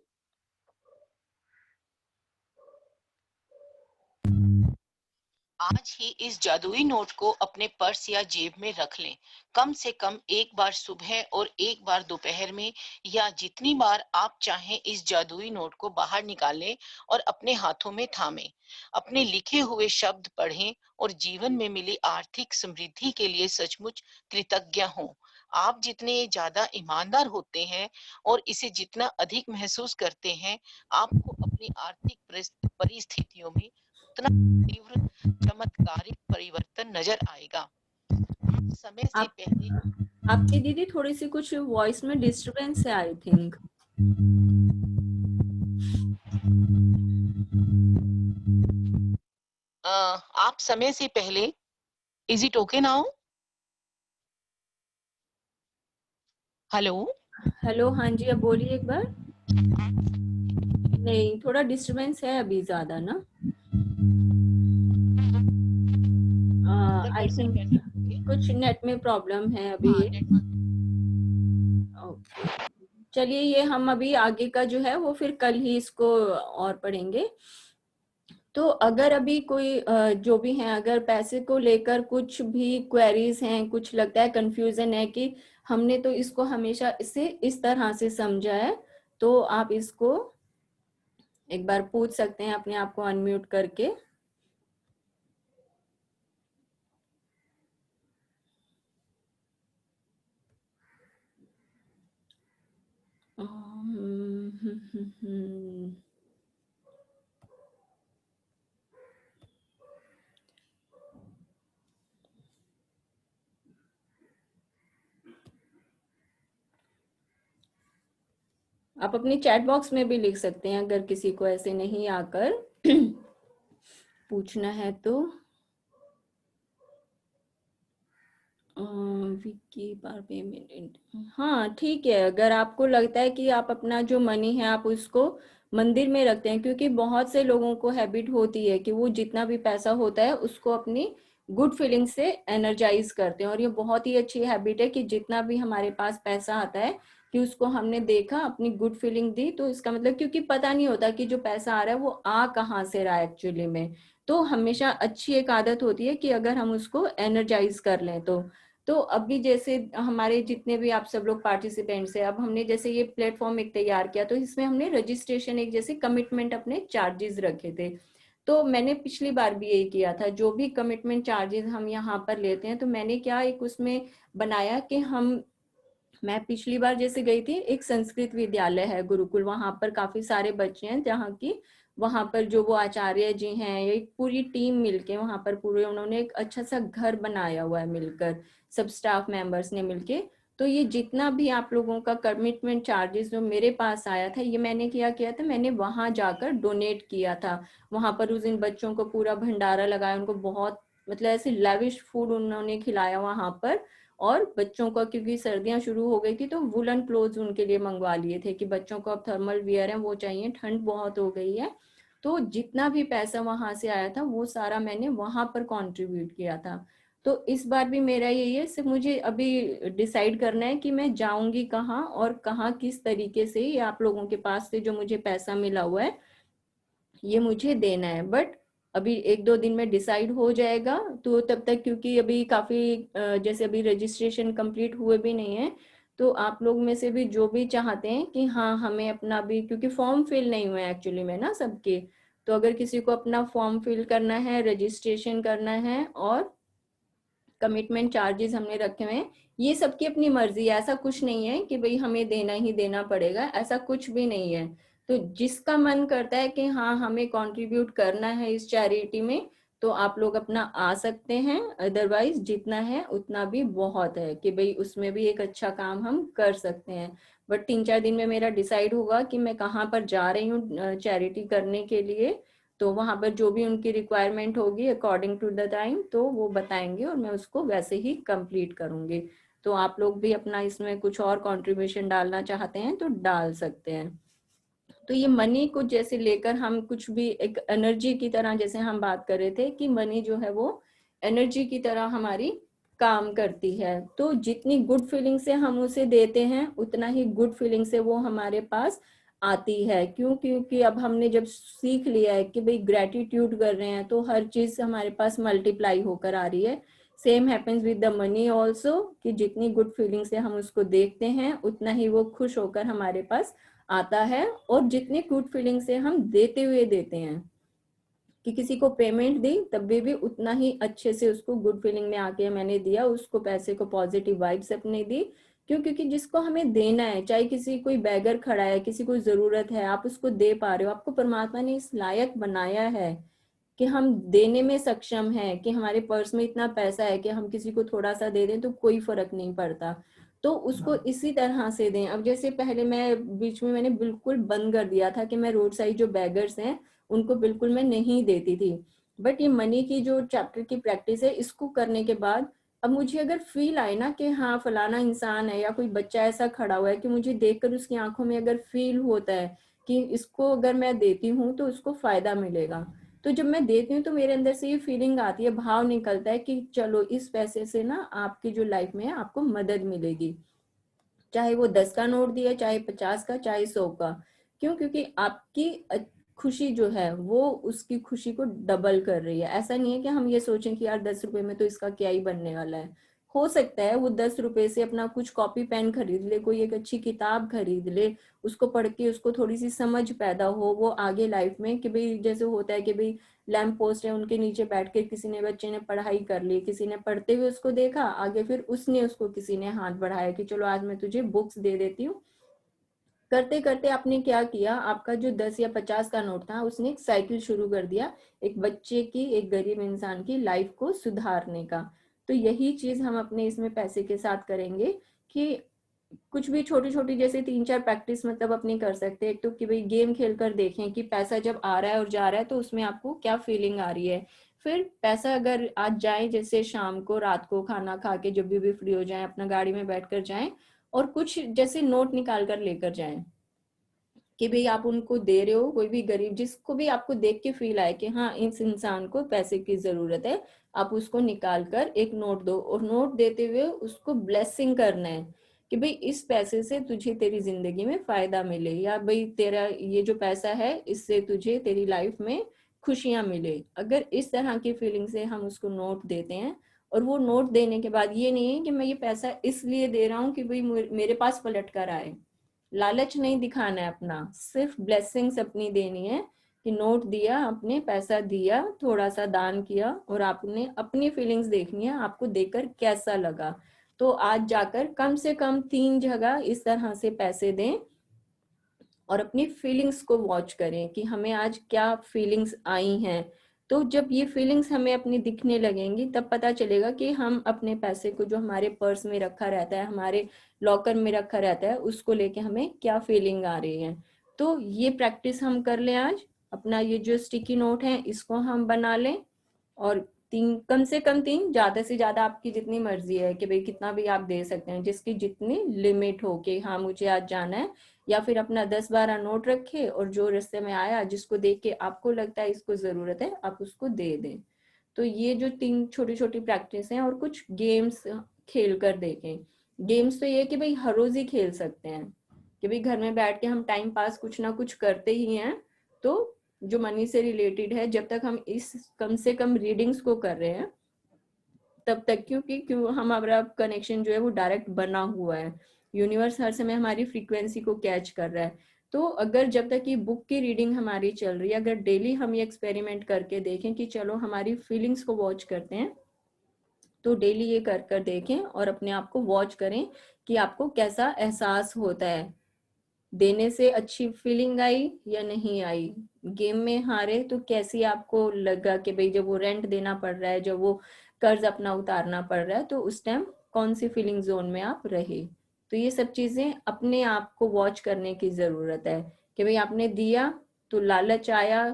आज ही इस जादुई नोट को अपने पर्स या जेब में रख लें। कम से कम एक बार सुबह और एक बार दोपहर में, या जितनी बार आप चाहें इस जादुई नोट को बाहर निकालें और अपने हाथों में थामें। अपने लिखे हुए शब्द पढ़ें और जीवन में मिली आर्थिक समृद्धि के लिए सचमुच कृतज्ञ हों। आप जितने ज्यादा ईमानदार होते हैं और इसे जितना अधिक महसूस करते हैं, आपको अपनी आर्थिक परिस्थितियों में उतना तीव्र चमत्कारिक परिवर्तन नजर आएगा। समय से आप पहले आपकी दीदी थोड़ी सी कुछ वॉइस में डिस्टरबेंस है, आई थिंक। आप समय से पहले, is it okay now? Hello hello, हाँ जी, अब बोलिए एक बार। नहीं, थोड़ा डिस्टरबेंस है अभी ज्यादा ना। आई थिंक कुछ नेट में प्रॉब्लम है अभी। ओके, चलिए, ये हम अभी आगे का जो है वो फिर कल ही इसको और पढ़ेंगे। तो अगर अभी कोई जो भी है, अगर पैसे को लेकर कुछ भी क्वेरीज हैं, कुछ लगता है कंफ्यूजन है कि हमने तो इसको हमेशा इसे इस तरह से समझा है, तो आप इसको एक बार पूछ सकते हैं अपने आप को अनम्यूट करके। आप अपनी चैट बॉक्स में भी लिख सकते हैं अगर किसी को ऐसे नहीं आकर पूछना है तो। विकी बार पेमेंट, हाँ ठीक है। अगर आपको लगता है कि आप अपना जो मनी है आप उसको मंदिर में रखते हैं, क्योंकि बहुत से लोगों को हैबिट होती है कि वो जितना भी पैसा होता है उसको अपनी गुड फीलिंग से एनर्जाइज करते हैं, और ये बहुत ही अच्छी हैबिट है कि जितना भी हमारे पास पैसा आता है कि उसको हमने देखा, अपनी गुड फीलिंग दी, तो इसका मतलब, क्योंकि पता नहीं होता कि जो पैसा आ रहा है वो आ कहाँ से रहा है एक्चुअली में। तो हमेशा अच्छी एक आदत होती है कि अगर हम उसको एनर्जाइज कर लें तो अभी जैसे हमारे जितने भी आप सब लोग पार्टिसिपेंट्स हैं, अब हमने जैसे ये प्लेटफॉर्म एक तैयार किया, तो इसमें हमने रजिस्ट्रेशन एक जैसे कमिटमेंट अपने चार्जेस रखे थे। तो मैंने पिछली बार भी यही किया था, जो भी कमिटमेंट चार्जेस हम यहाँ पर लेते हैं, तो मैंने क्या एक उसमें बनाया कि मैं पिछली बार जैसे गई थी, एक संस्कृत विद्यालय है गुरुकुल, वहां पर काफी सारे बच्चे हैं, जहाँ की वहां पर जो वो आचार्य जी हैं, एक पूरी टीम मिलके वहां पर पूरे उन्होंने एक अच्छा सा घर बनाया हुआ है मिलकर, सब स्टाफ मेंबर्स ने मिलके। तो ये जितना भी आप लोगों का कमिटमेंट चार्जेस जो मेरे पास आया था, ये मैंने क्या किया था, मैंने वहां जाकर डोनेट किया था। वहां पर उस दिन बच्चों को पूरा भंडारा लगाया, उनको बहुत मतलब ऐसे लेविश फूड उन्होंने खिलाया वहां पर। और बच्चों को, क्योंकि सर्दियां शुरू हो गई थी, तो वुलन क्लोथ्स उनके लिए मंगवा लिए थे कि बच्चों को अब थर्मल वियर है वो चाहिए, ठंड बहुत हो गई है। तो जितना भी पैसा वहां से आया था वो सारा मैंने वहां पर कंट्रीब्यूट किया था। तो इस बार भी मेरा यही है, सिर्फ मुझे अभी डिसाइड करना है कि मैं जाऊंगी कहाँ और कहाँ किस तरीके से, ये आप लोगों के पास से जो मुझे पैसा मिला हुआ है ये मुझे देना है। बट अभी एक दो दिन में डिसाइड हो जाएगा, तो तब तक, क्योंकि अभी काफी जैसे अभी रजिस्ट्रेशन कंप्लीट हुए भी नहीं है, तो आप लोग में से भी जो भी चाहते हैं कि हाँ हमें अपना भी, क्योंकि फॉर्म फिल नहीं हुए एक्चुअली में ना सबके, तो अगर किसी को अपना फॉर्म फिल करना है, रजिस्ट्रेशन करना है, और कमिटमेंट चार्जेस हमने रखे हुए हैं, ये सबकी अपनी मर्जी है, ऐसा कुछ नहीं है कि भाई हमें देना ही देना पड़ेगा, ऐसा कुछ भी नहीं है। तो जिसका मन करता है कि हाँ हमें कंट्रीब्यूट करना है इस चैरिटी में, तो आप लोग अपना आ सकते हैं, अदरवाइज जितना है उतना भी बहुत है कि भाई उसमें भी एक अच्छा काम हम कर सकते हैं। बट 3-4 दिन में मेरा डिसाइड होगा कि मैं कहाँ पर जा रही हूँ चैरिटी करने के लिए, तो वहां पर जो भी उनकी रिक्वायरमेंट होगी अकॉर्डिंग टू द टाइम, तो वो बताएंगे और मैं उसको वैसे ही कंप्लीट करूंगी। तो आप लोग भी अपना इसमें कुछ और कंट्रीब्यूशन डालना चाहते हैं तो डाल सकते हैं। तो ये मनी को जैसे लेकर हम कुछ भी एक एनर्जी की तरह, जैसे हम बात कर रहे थे कि मनी जो है वो एनर्जी की तरह हमारी काम करती है। तो जितनी गुड फीलिंग से हम उसे देते हैं उतना ही गुड फीलिंग से वो हमारे पास आती है। क्यों? क्योंकि अब हमने जब सीख लिया है कि भाई ग्रेटिट्यूड कर रहे हैं तो हर चीज हमारे पास मल्टीप्लाई होकर आ रही है। Same happens with the money also, कि जितनी गुड फीलिंग से हम उसको देखते हैं उतना ही वो खुश होकर हमारे पास आता है। और जितनी गुड फीलिंग से हम देते हुए देते हैं कि किसी को पेमेंट दी तब भी उतना ही अच्छे से उसको गुड फीलिंग में आके मैंने दिया, उसको पैसे को पॉजिटिव वाइब्स अपने दी। क्यों? क्योंकि जिसको हमें देना है, चाहे किसी कोई बैगर खड़ा है, किसी को जरूरत है, आप उसको दे पा रहे हो, आपको परमात्मा ने इस लायक बनाया है कि हम देने में सक्षम है, कि हमारे पर्स में इतना पैसा है कि हम किसी को थोड़ा सा दे दें तो कोई फर्क नहीं पड़ता। तो उसको इसी तरह से दें। अब जैसे पहले मैं बीच में मैंने बिल्कुल बंद कर दिया था कि मैं रोड साइड जो बैगर्स हैं उनको बिल्कुल मैं नहीं देती थी। बट ये मनी की जो चैप्टर की प्रैक्टिस है, इसको करने के बाद अब मुझे अगर फील आए ना कि हाँ फलाना इंसान है या कोई बच्चा ऐसा खड़ा हुआ है कि मुझे देखकर उसकी आंखों में अगर फील होता है कि इसको अगर मैं देती हूँ तो उसको फायदा मिलेगा, तो जब मैं देती हूँ तो मेरे अंदर से ये फीलिंग आती है, भाव निकलता है कि चलो इस पैसे से ना आपकी जो लाइफ में है आपको मदद मिलेगी। चाहे वो 10 का नोट दिया, चाहे 50 का, चाहे 100 का। क्यों? क्योंकि आपकी खुशी जो है वो उसकी खुशी को डबल कर रही है। ऐसा नहीं है कि हम ये सोचें कि यार 10 रुपए में तो इसका क्या ही बनने वाला है। हो सकता है वो 10 रुपए से अपना कुछ कॉपी पेन खरीद ले, कोई एक अच्छी किताब खरीद ले, उसको पढ़ के उसको थोड़ी सी समझ पैदा हो, वो आगे लाइफ में कि भाई जैसे होता है कि भाई लैंप पोस्ट है, उनके नीचे बैठ के किसी ने बच्चे ने पढ़ाई कर ली, किसी ने पढ़ते हुए उसको देखा, आगे फिर उसने उसको किसी ने हाथ बढ़ाया कि चलो आज मैं तुझे बुक्स दे देती हूँ। करते करते आपने क्या किया, आपका जो 10 या 50 का नोट था उसने एक साइकिल शुरू कर दिया, एक बच्चे की, एक गरीब इंसान की लाइफ को सुधारने का। तो यही चीज हम अपने इसमें पैसे के साथ करेंगे कि कुछ भी छोटी छोटी जैसे 3-4 प्रैक्टिस मतलब अपनी कर सकते हैं। एक तो कि भाई गेम खेल कर देखें कि पैसा जब आ रहा है और जा रहा है तो उसमें आपको क्या फीलिंग आ रही है। फिर पैसा अगर आज जाए, जैसे शाम को रात को खाना खा के जब भी फ्री हो जाए अपना गाड़ी में बैठ कर जाए और कुछ जैसे नोट निकाल कर लेकर जाएं कि भाई आप उनको दे रहे हो, कोई भी गरीब जिसको भी आपको देख के फील आए कि हाँ इस इंसान को पैसे की जरूरत है, आप उसको निकाल कर एक नोट दो। और नोट देते हुए उसको ब्लेसिंग करना है कि भाई इस पैसे से तुझे तेरी जिंदगी में फायदा मिले, या भाई तेरा ये जो पैसा है इससे तुझे तेरी लाइफ में खुशियां मिले। अगर इस तरह की फीलिंग से हम उसको नोट देते हैं, और वो नोट देने के बाद ये नहीं है कि मैं ये पैसा इसलिए दे रहा हूँ कि भाई मेरे पास पलट कर आए, लालच नहीं दिखाना है अपना, सिर्फ ब्लेसिंग्स अपनी देनी है कि नोट दिया, आपने पैसा दिया, थोड़ा सा दान किया और आपने अपनी फीलिंग्स देखनी है आपको देकर कैसा लगा। तो आज जाकर कम से कम 3 जगह इस तरह से पैसे दें और अपनी फीलिंग्स को वॉच करें कि हमें आज क्या फीलिंग्स आई हैं। तो जब ये फीलिंग्स हमें अपनी दिखने लगेंगी तब पता चलेगा कि हम अपने पैसे को जो हमारे पर्स में रखा रहता है, हमारे लॉकर में रखा रहता है, उसको लेके हमें क्या फीलिंग आ रही है। तो ये प्रैक्टिस हम कर लें आज। अपना ये जो स्टिकी नोट है इसको हम बना लें और 3, कम से कम 3, ज्यादा से ज्यादा आपकी जितनी मर्जी है कि भाई कितना भी आप दे सकते हैं, जिसकी जितनी लिमिट हो कि हाँ मुझे आज जाना है। या फिर अपना 10-12 नोट रखे और जो रास्ते में आया जिसको देख के आपको लगता है इसको जरूरत है आप उसको दे दें। तो ये जो 3 छोटी छोटी प्रैक्टिस हैं, और कुछ गेम्स खेल कर देखें। गेम्स तो ये कि भाई हर रोज ही खेल सकते हैं कि भाई घर में बैठ के हम टाइम पास कुछ ना कुछ करते ही हैं। तो जो मनी से रिलेटेड है, जब तक हम इस कम से कम रीडिंग्स को कर रहे हैं तब तक, क्यों हमारा कनेक्शन जो है वो डायरेक्ट बना हुआ है, यूनिवर्स हर समय हमारी फ्रीक्वेंसी को कैच कर रहा है। तो अगर जब तक ये बुक की रीडिंग हमारी चल रही है, अगर डेली हम ये एक्सपेरिमेंट करके देखें कि चलो हमारी फीलिंग्स को वॉच करते हैं, तो डेली ये कर कर देखें और अपने आप को वॉच करें कि आपको कैसा एहसास होता है, देने से अच्छी फीलिंग आई या नहीं आई, गेम में हारे तो कैसी आपको लगा कि भाई जब वो रेंट देना पड़ रहा है, जब वो कर्ज अपना उतारना पड़ रहा है, तो उस टाइम कौन सी फीलिंग जोन में आप रहे। तो ये सब चीजें अपने आप को वॉच करने की जरूरत है कि भाई आपने दिया तो लालच आया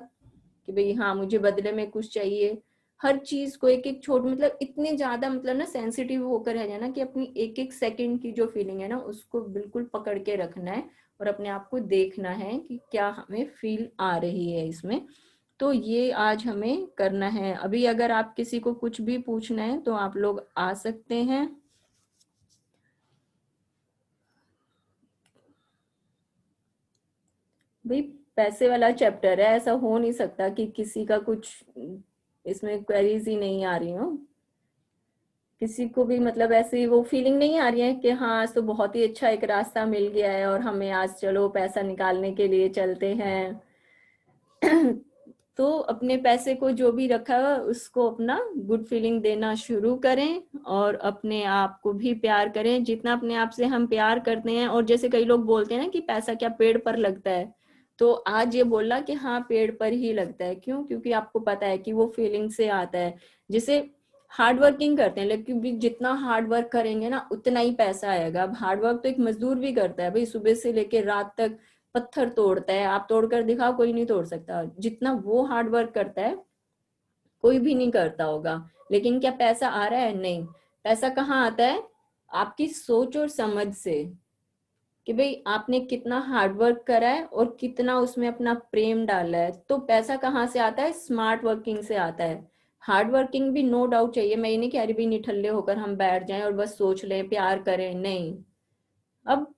कि भाई हाँ मुझे बदले में कुछ चाहिए। हर चीज को एक एक छोट मतलब इतने ज्यादा मतलब ना सेंसिटिव होकर रह जाना कि अपनी एक एक सेकंड की जो फीलिंग है ना उसको बिल्कुल पकड़ के रखना है और अपने आप को देखना है कि क्या हमें फील आ रही है इसमें। तो ये आज हमें करना है। अभी अगर आप किसी को कुछ भी पूछना है तो आप लोग आ सकते हैं। भाई पैसे वाला चैप्टर है, ऐसा हो नहीं सकता कि किसी का कुछ इसमें क्वेरीज ही नहीं आ रही हो, किसी को भी मतलब ऐसी वो फीलिंग नहीं आ रही है कि हाँ आज तो बहुत ही अच्छा एक रास्ता मिल गया है और हमें आज चलो पैसा निकालने के लिए चलते हैं। तो अपने पैसे को जो भी रखा है उसको अपना गुड फीलिंग देना शुरू करें और अपने आप को भी प्यार करें जितना अपने आप से हम प्यार करते हैं। और जैसे कई लोग बोलते हैं ना कि पैसा क्या पेड़ पर लगता है, तो आज ये बोला कि हाँ पेड़ पर ही लगता है। क्यों? क्योंकि आपको पता है कि वो फीलिंग से आता है। जिसे हार्ड वर्किंग करते हैं, लेकिन जितना हार्ड वर्क करेंगे ना उतना ही पैसा आएगा। अब हार्ड वर्क तो एक मजदूर भी करता है भाई, सुबह से लेकर रात तक पत्थर तोड़ता है, आप तोड़कर दिखाओ कोई नहीं तोड़ सकता। जितना वो हार्ड वर्क करता है कोई भी नहीं करता होगा। लेकिन क्या पैसा आ रहा है? नहीं। पैसा कहाँ आता है? आपकी सोच और समझ से, कि भाई आपने कितना हार्ड वर्क करा है और कितना उसमें अपना प्रेम डाला है। तो पैसा कहाँ से आता है? स्मार्ट वर्किंग से आता है। हार्ड वर्किंग भी नो डाउट चाहिए, मैं ये नहीं कह रही भाई निठल्ले होकर हम बैठ जाएं और बस सोच लें प्यार करें, नहीं। अब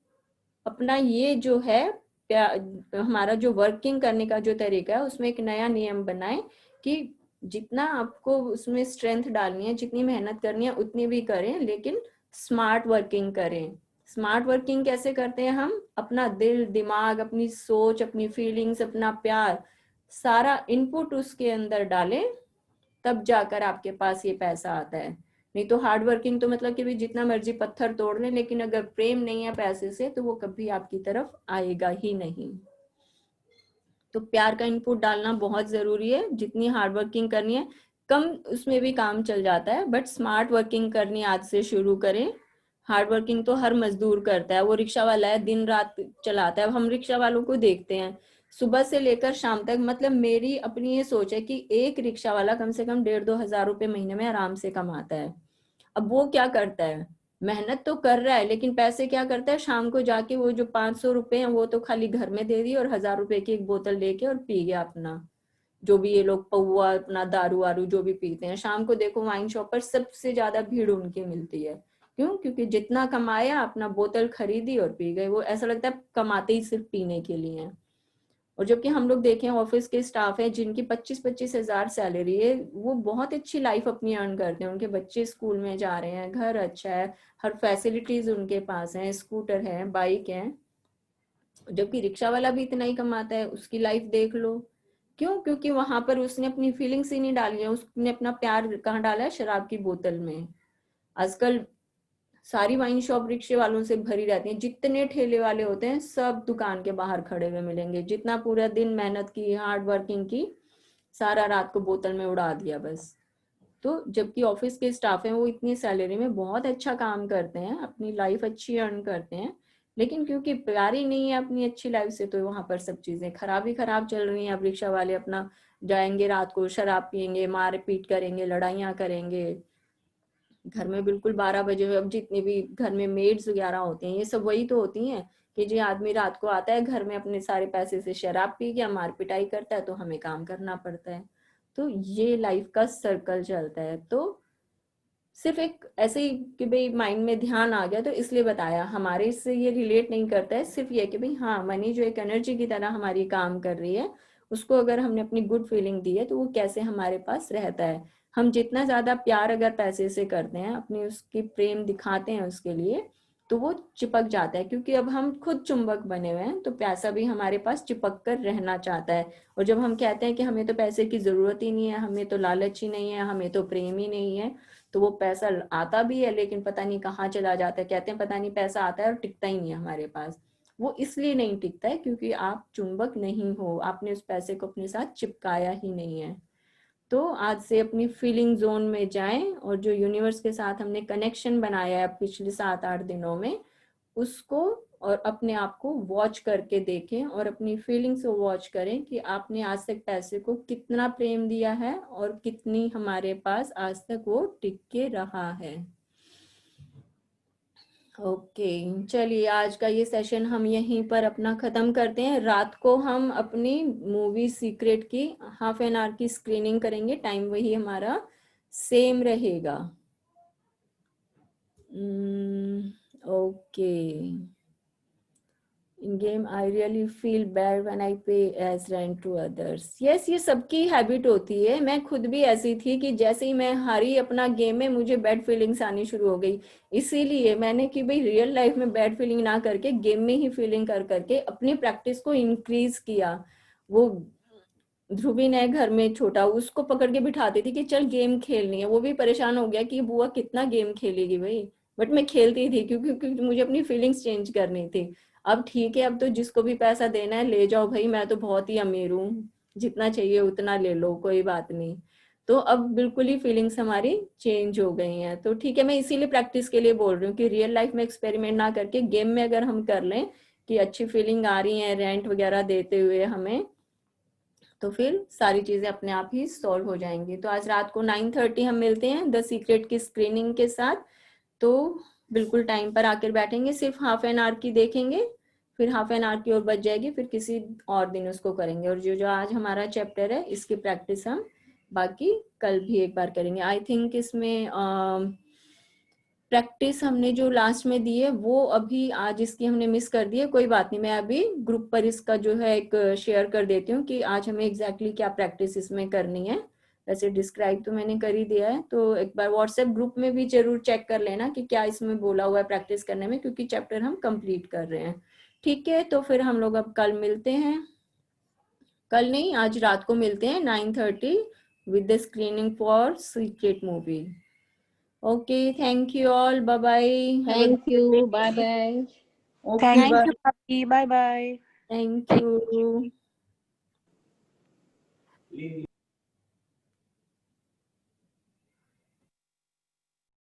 अपना ये जो है हमारा जो वर्किंग करने का जो तरीका है उसमें एक नया नियम बनाएं कि जितना आपको उसमें स्ट्रेंथ डालनी है, जितनी मेहनत करनी है उतनी भी करें, लेकिन स्मार्ट वर्किंग करें। स्मार्ट वर्किंग कैसे करते हैं? हम अपना दिल दिमाग, अपनी सोच, अपनी फीलिंग्स, अपना प्यार, सारा इनपुट उसके अंदर डालें, तब जाकर आपके पास ये पैसा आता है। नहीं तो हार्ड वर्किंग तो मतलब कि भी जितना मर्जी पत्थर तोड़ लें, लेकिन अगर प्रेम नहीं है पैसे से तो वो कभी आपकी तरफ आएगा ही नहीं। तो प्यार का इनपुट डालना बहुत जरूरी है। जितनी हार्ड वर्किंग करनी है कम उसमें भी काम चल जाता है, बट स्मार्ट वर्किंग करनी आज से शुरू करें। हार्ड वर्किंग तो हर मजदूर करता है, वो रिक्शा वाला है दिन रात चलाता है। हम रिक्शा वालों को देखते हैं सुबह से लेकर शाम तक, मतलब मेरी अपनी ये सोच है कि एक रिक्शा वाला कम से कम 1,500-2,000 रुपए महीने में आराम से कमाता है। अब वो क्या करता है? मेहनत तो कर रहा है, लेकिन पैसे क्या करता है? शाम को जाके वो जो 500 रुपए हैं वो तो खाली घर में दे दिए और 1,000 रुपए की एक बोतल लेके और पी गया अपना। जो भी ये लोग पौआ अपना दारू वारू जो भी पीते हैं, शाम को देखो वाइन शॉप पर सबसे ज्यादा भीड़ उनकी मिलती है। क्यों? क्योंकि जितना कमाया अपना बोतल खरीदी और पी गए। वो ऐसा लगता है कमाते ही सिर्फ पीने के लिए हैं। और जबकि हम लोग देखें ऑफिस के स्टाफ है जिनकी 25-25 हजार सैलरी है, वो बहुत अच्छी लाइफ अपनी अर्न करते हैं। उनके बच्चे स्कूल में जा रहे हैं, घर अच्छा है, हर फैसिलिटीज उनके पास है, स्कूटर है, बाइक है। जबकि रिक्शा वाला भी इतना ही कमाता है, उसकी लाइफ देख लो। क्यों? क्योंकि वहां पर उसने अपनी फीलिंग्स ही नहीं डाली है, उसने अपना प्यार कहाँ डाला है? शराब की बोतल में। आजकल सारी वाइन शॉप रिक्शे वालों से भरी रहती हैं। जितने ठेले वाले होते हैं सब दुकान के बाहर खड़े हुए मिलेंगे। जितना पूरा दिन मेहनत की, हार्ड वर्किंग की, सारा रात को बोतल में उड़ा दिया बस। तो जबकि ऑफिस के स्टाफ हैं वो इतनी सैलरी में बहुत अच्छा काम करते हैं, अपनी लाइफ अच्छी अर्न करते हैं, लेकिन क्योंकि प्यार ही नहीं है अपनी अच्छी लाइफ से, तो वहां पर सब चीजें खराब ही खराब चल रही हैं। अब रिक्शा वाले अपना जाएंगे रात को, शराब पियेंगे, मार पीट करेंगे, लड़ाइयाँ करेंगे घर में बिल्कुल 12 बजे। अब जितनी भी घर में मेड्स वगैरह होती हैं ये सब वही तो होती हैं कि जी आदमी रात को आता है घर में अपने सारे पैसे से शराब पी गया, मार पिटाई करता है, तो हमें काम करना पड़ता है। तो ये लाइफ का सर्कल चलता है। तो सिर्फ एक ऐसे ही कि भाई माइंड में ध्यान आ गया तो इसलिए बताया, हमारे इससे ये रिलेट नहीं करता है। सिर्फ ये कि भाई हाँ मनी जो एक एनर्जी की तरह हमारी काम कर रही है, उसको अगर हमने अपनी गुड फीलिंग दी है तो वो कैसे हमारे पास रहता है। हम जितना ज्यादा प्यार अगर पैसे से करते हैं, अपनी उसकी प्रेम दिखाते हैं उसके लिए, तो वो चिपक जाता है। क्योंकि अब हम खुद चुंबक बने हुए हैं तो पैसा भी हमारे पास चिपक कर रहना चाहता है। और जब हम कहते हैं कि हमें तो पैसे की जरूरत ही नहीं है, हमें तो लालच ही नहीं है, हमें तो प्रेम ही नहीं है, तो वो पैसा आता भी है लेकिन पता नहीं कहाँ चला जाता है। कहते हैं पता नहीं पैसा आता है और टिकता ही नहीं है हमारे पास। वो इसलिए नहीं टिकता है क्योंकि आप चुंबक नहीं हो, आपने उस पैसे को अपने साथ चिपकाया ही नहीं है। तो आज से अपनी फीलिंग जोन में जाएं और जो यूनिवर्स के साथ हमने कनेक्शन बनाया है पिछले 7-8 दिनों में, उसको और अपने आप को वॉच करके देखें और अपनी फीलिंग्स को वॉच करें कि आपने आज तक पैसे को कितना प्रेम दिया है और कितनी हमारे पास आज तक वो टिक के रहा है। ओके चलिए आज का ये सेशन हम यहीं पर अपना खत्म करते हैं। रात को हम अपनी मूवी सीक्रेट की हाफ एन आवर की स्क्रीनिंग करेंगे, टाइम वही हमारा सेम रहेगा। Okay in game I really feel bad when I pay as rent to others. Yes ये सबकी हैबिट होती है, मैं खुद भी ऐसी थी कि जैसे ही मैं हारी अपना गेम में मुझे बैड फीलिंग्स आनी शुरू हो गई। इसीलिए मैंने कि भाई रियल लाइफ में बैड फीलिंग ना करके गेम में ही फीलिंग कर करके अपनी प्रैक्टिस को इंक्रीज किया। वो ध्रुवी ने घर में छोटा उसको पकड़ के बिठाती थी कि चल गेम खेलनी है, वो भी परेशान हो गया कि बुआ कितना गेम खेलेगी भाई, बट मैं खेलती थी क्योंकि मुझे अपनी फीलिंग्स चेंज करनी थी। अब ठीक है, अब तो जिसको भी पैसा देना है ले जाओ भाई, मैं तो बहुत ही अमीर हूँ, जितना चाहिए उतना ले लो कोई बात नहीं। तो अब बिल्कुल ही फीलिंग्स हमारी चेंज हो गई हैं। तो ठीक है, मैं इसीलिए प्रैक्टिस के लिए बोल रही हूँ कि रियल लाइफ में एक्सपेरिमेंट ना करके गेम में अगर हम कर लें कि अच्छी फीलिंग आ रही है रेंट वगैरह देते हुए हमें, तो फिर सारी चीजें अपने आप ही सॉल्व हो जाएंगी। तो आज रात को 9:30 हम मिलते हैं द सीक्रेट की स्क्रीनिंग के साथ। तो बिल्कुल टाइम पर आकर बैठेंगे, सिर्फ हाफ एन आवर की देखेंगे, फिर हाफ एन आवर की और बच जाएगी, फिर किसी और दिन उसको करेंगे। और जो जो आज हमारा चैप्टर है इसकी प्रैक्टिस हम बाकी कल भी एक बार करेंगे। आई थिंक इसमें प्रैक्टिस हमने जो लास्ट में दी है वो अभी आज इसकी हमने मिस कर दी है, कोई बात नहीं, मैं अभी ग्रुप पर इसका जो है एक शेयर कर देती हूँ कि आज हमें एग्जैक्टली क्या प्रैक्टिस इसमें करनी है। वैसे डिस्क्राइब तो मैंने कर ही दिया है, तो एक बार व्हाट्सएप ग्रुप में भी जरूर चेक कर लेना कि क्या इसमें बोला हुआ है प्रैक्टिस करने में, क्योंकि चैप्टर हम कंप्लीट कर रहे हैं। ठीक है, तो फिर हम लोग अब कल मिलते हैं, कल नहीं आज रात को मिलते हैं 9:30 with the screening for secret movie. Okay, thank you all. Bye bye. Have a Thank good you. day. Bye bye. Okay, Thank bye. you, Bobby. Bye bye. Thank you.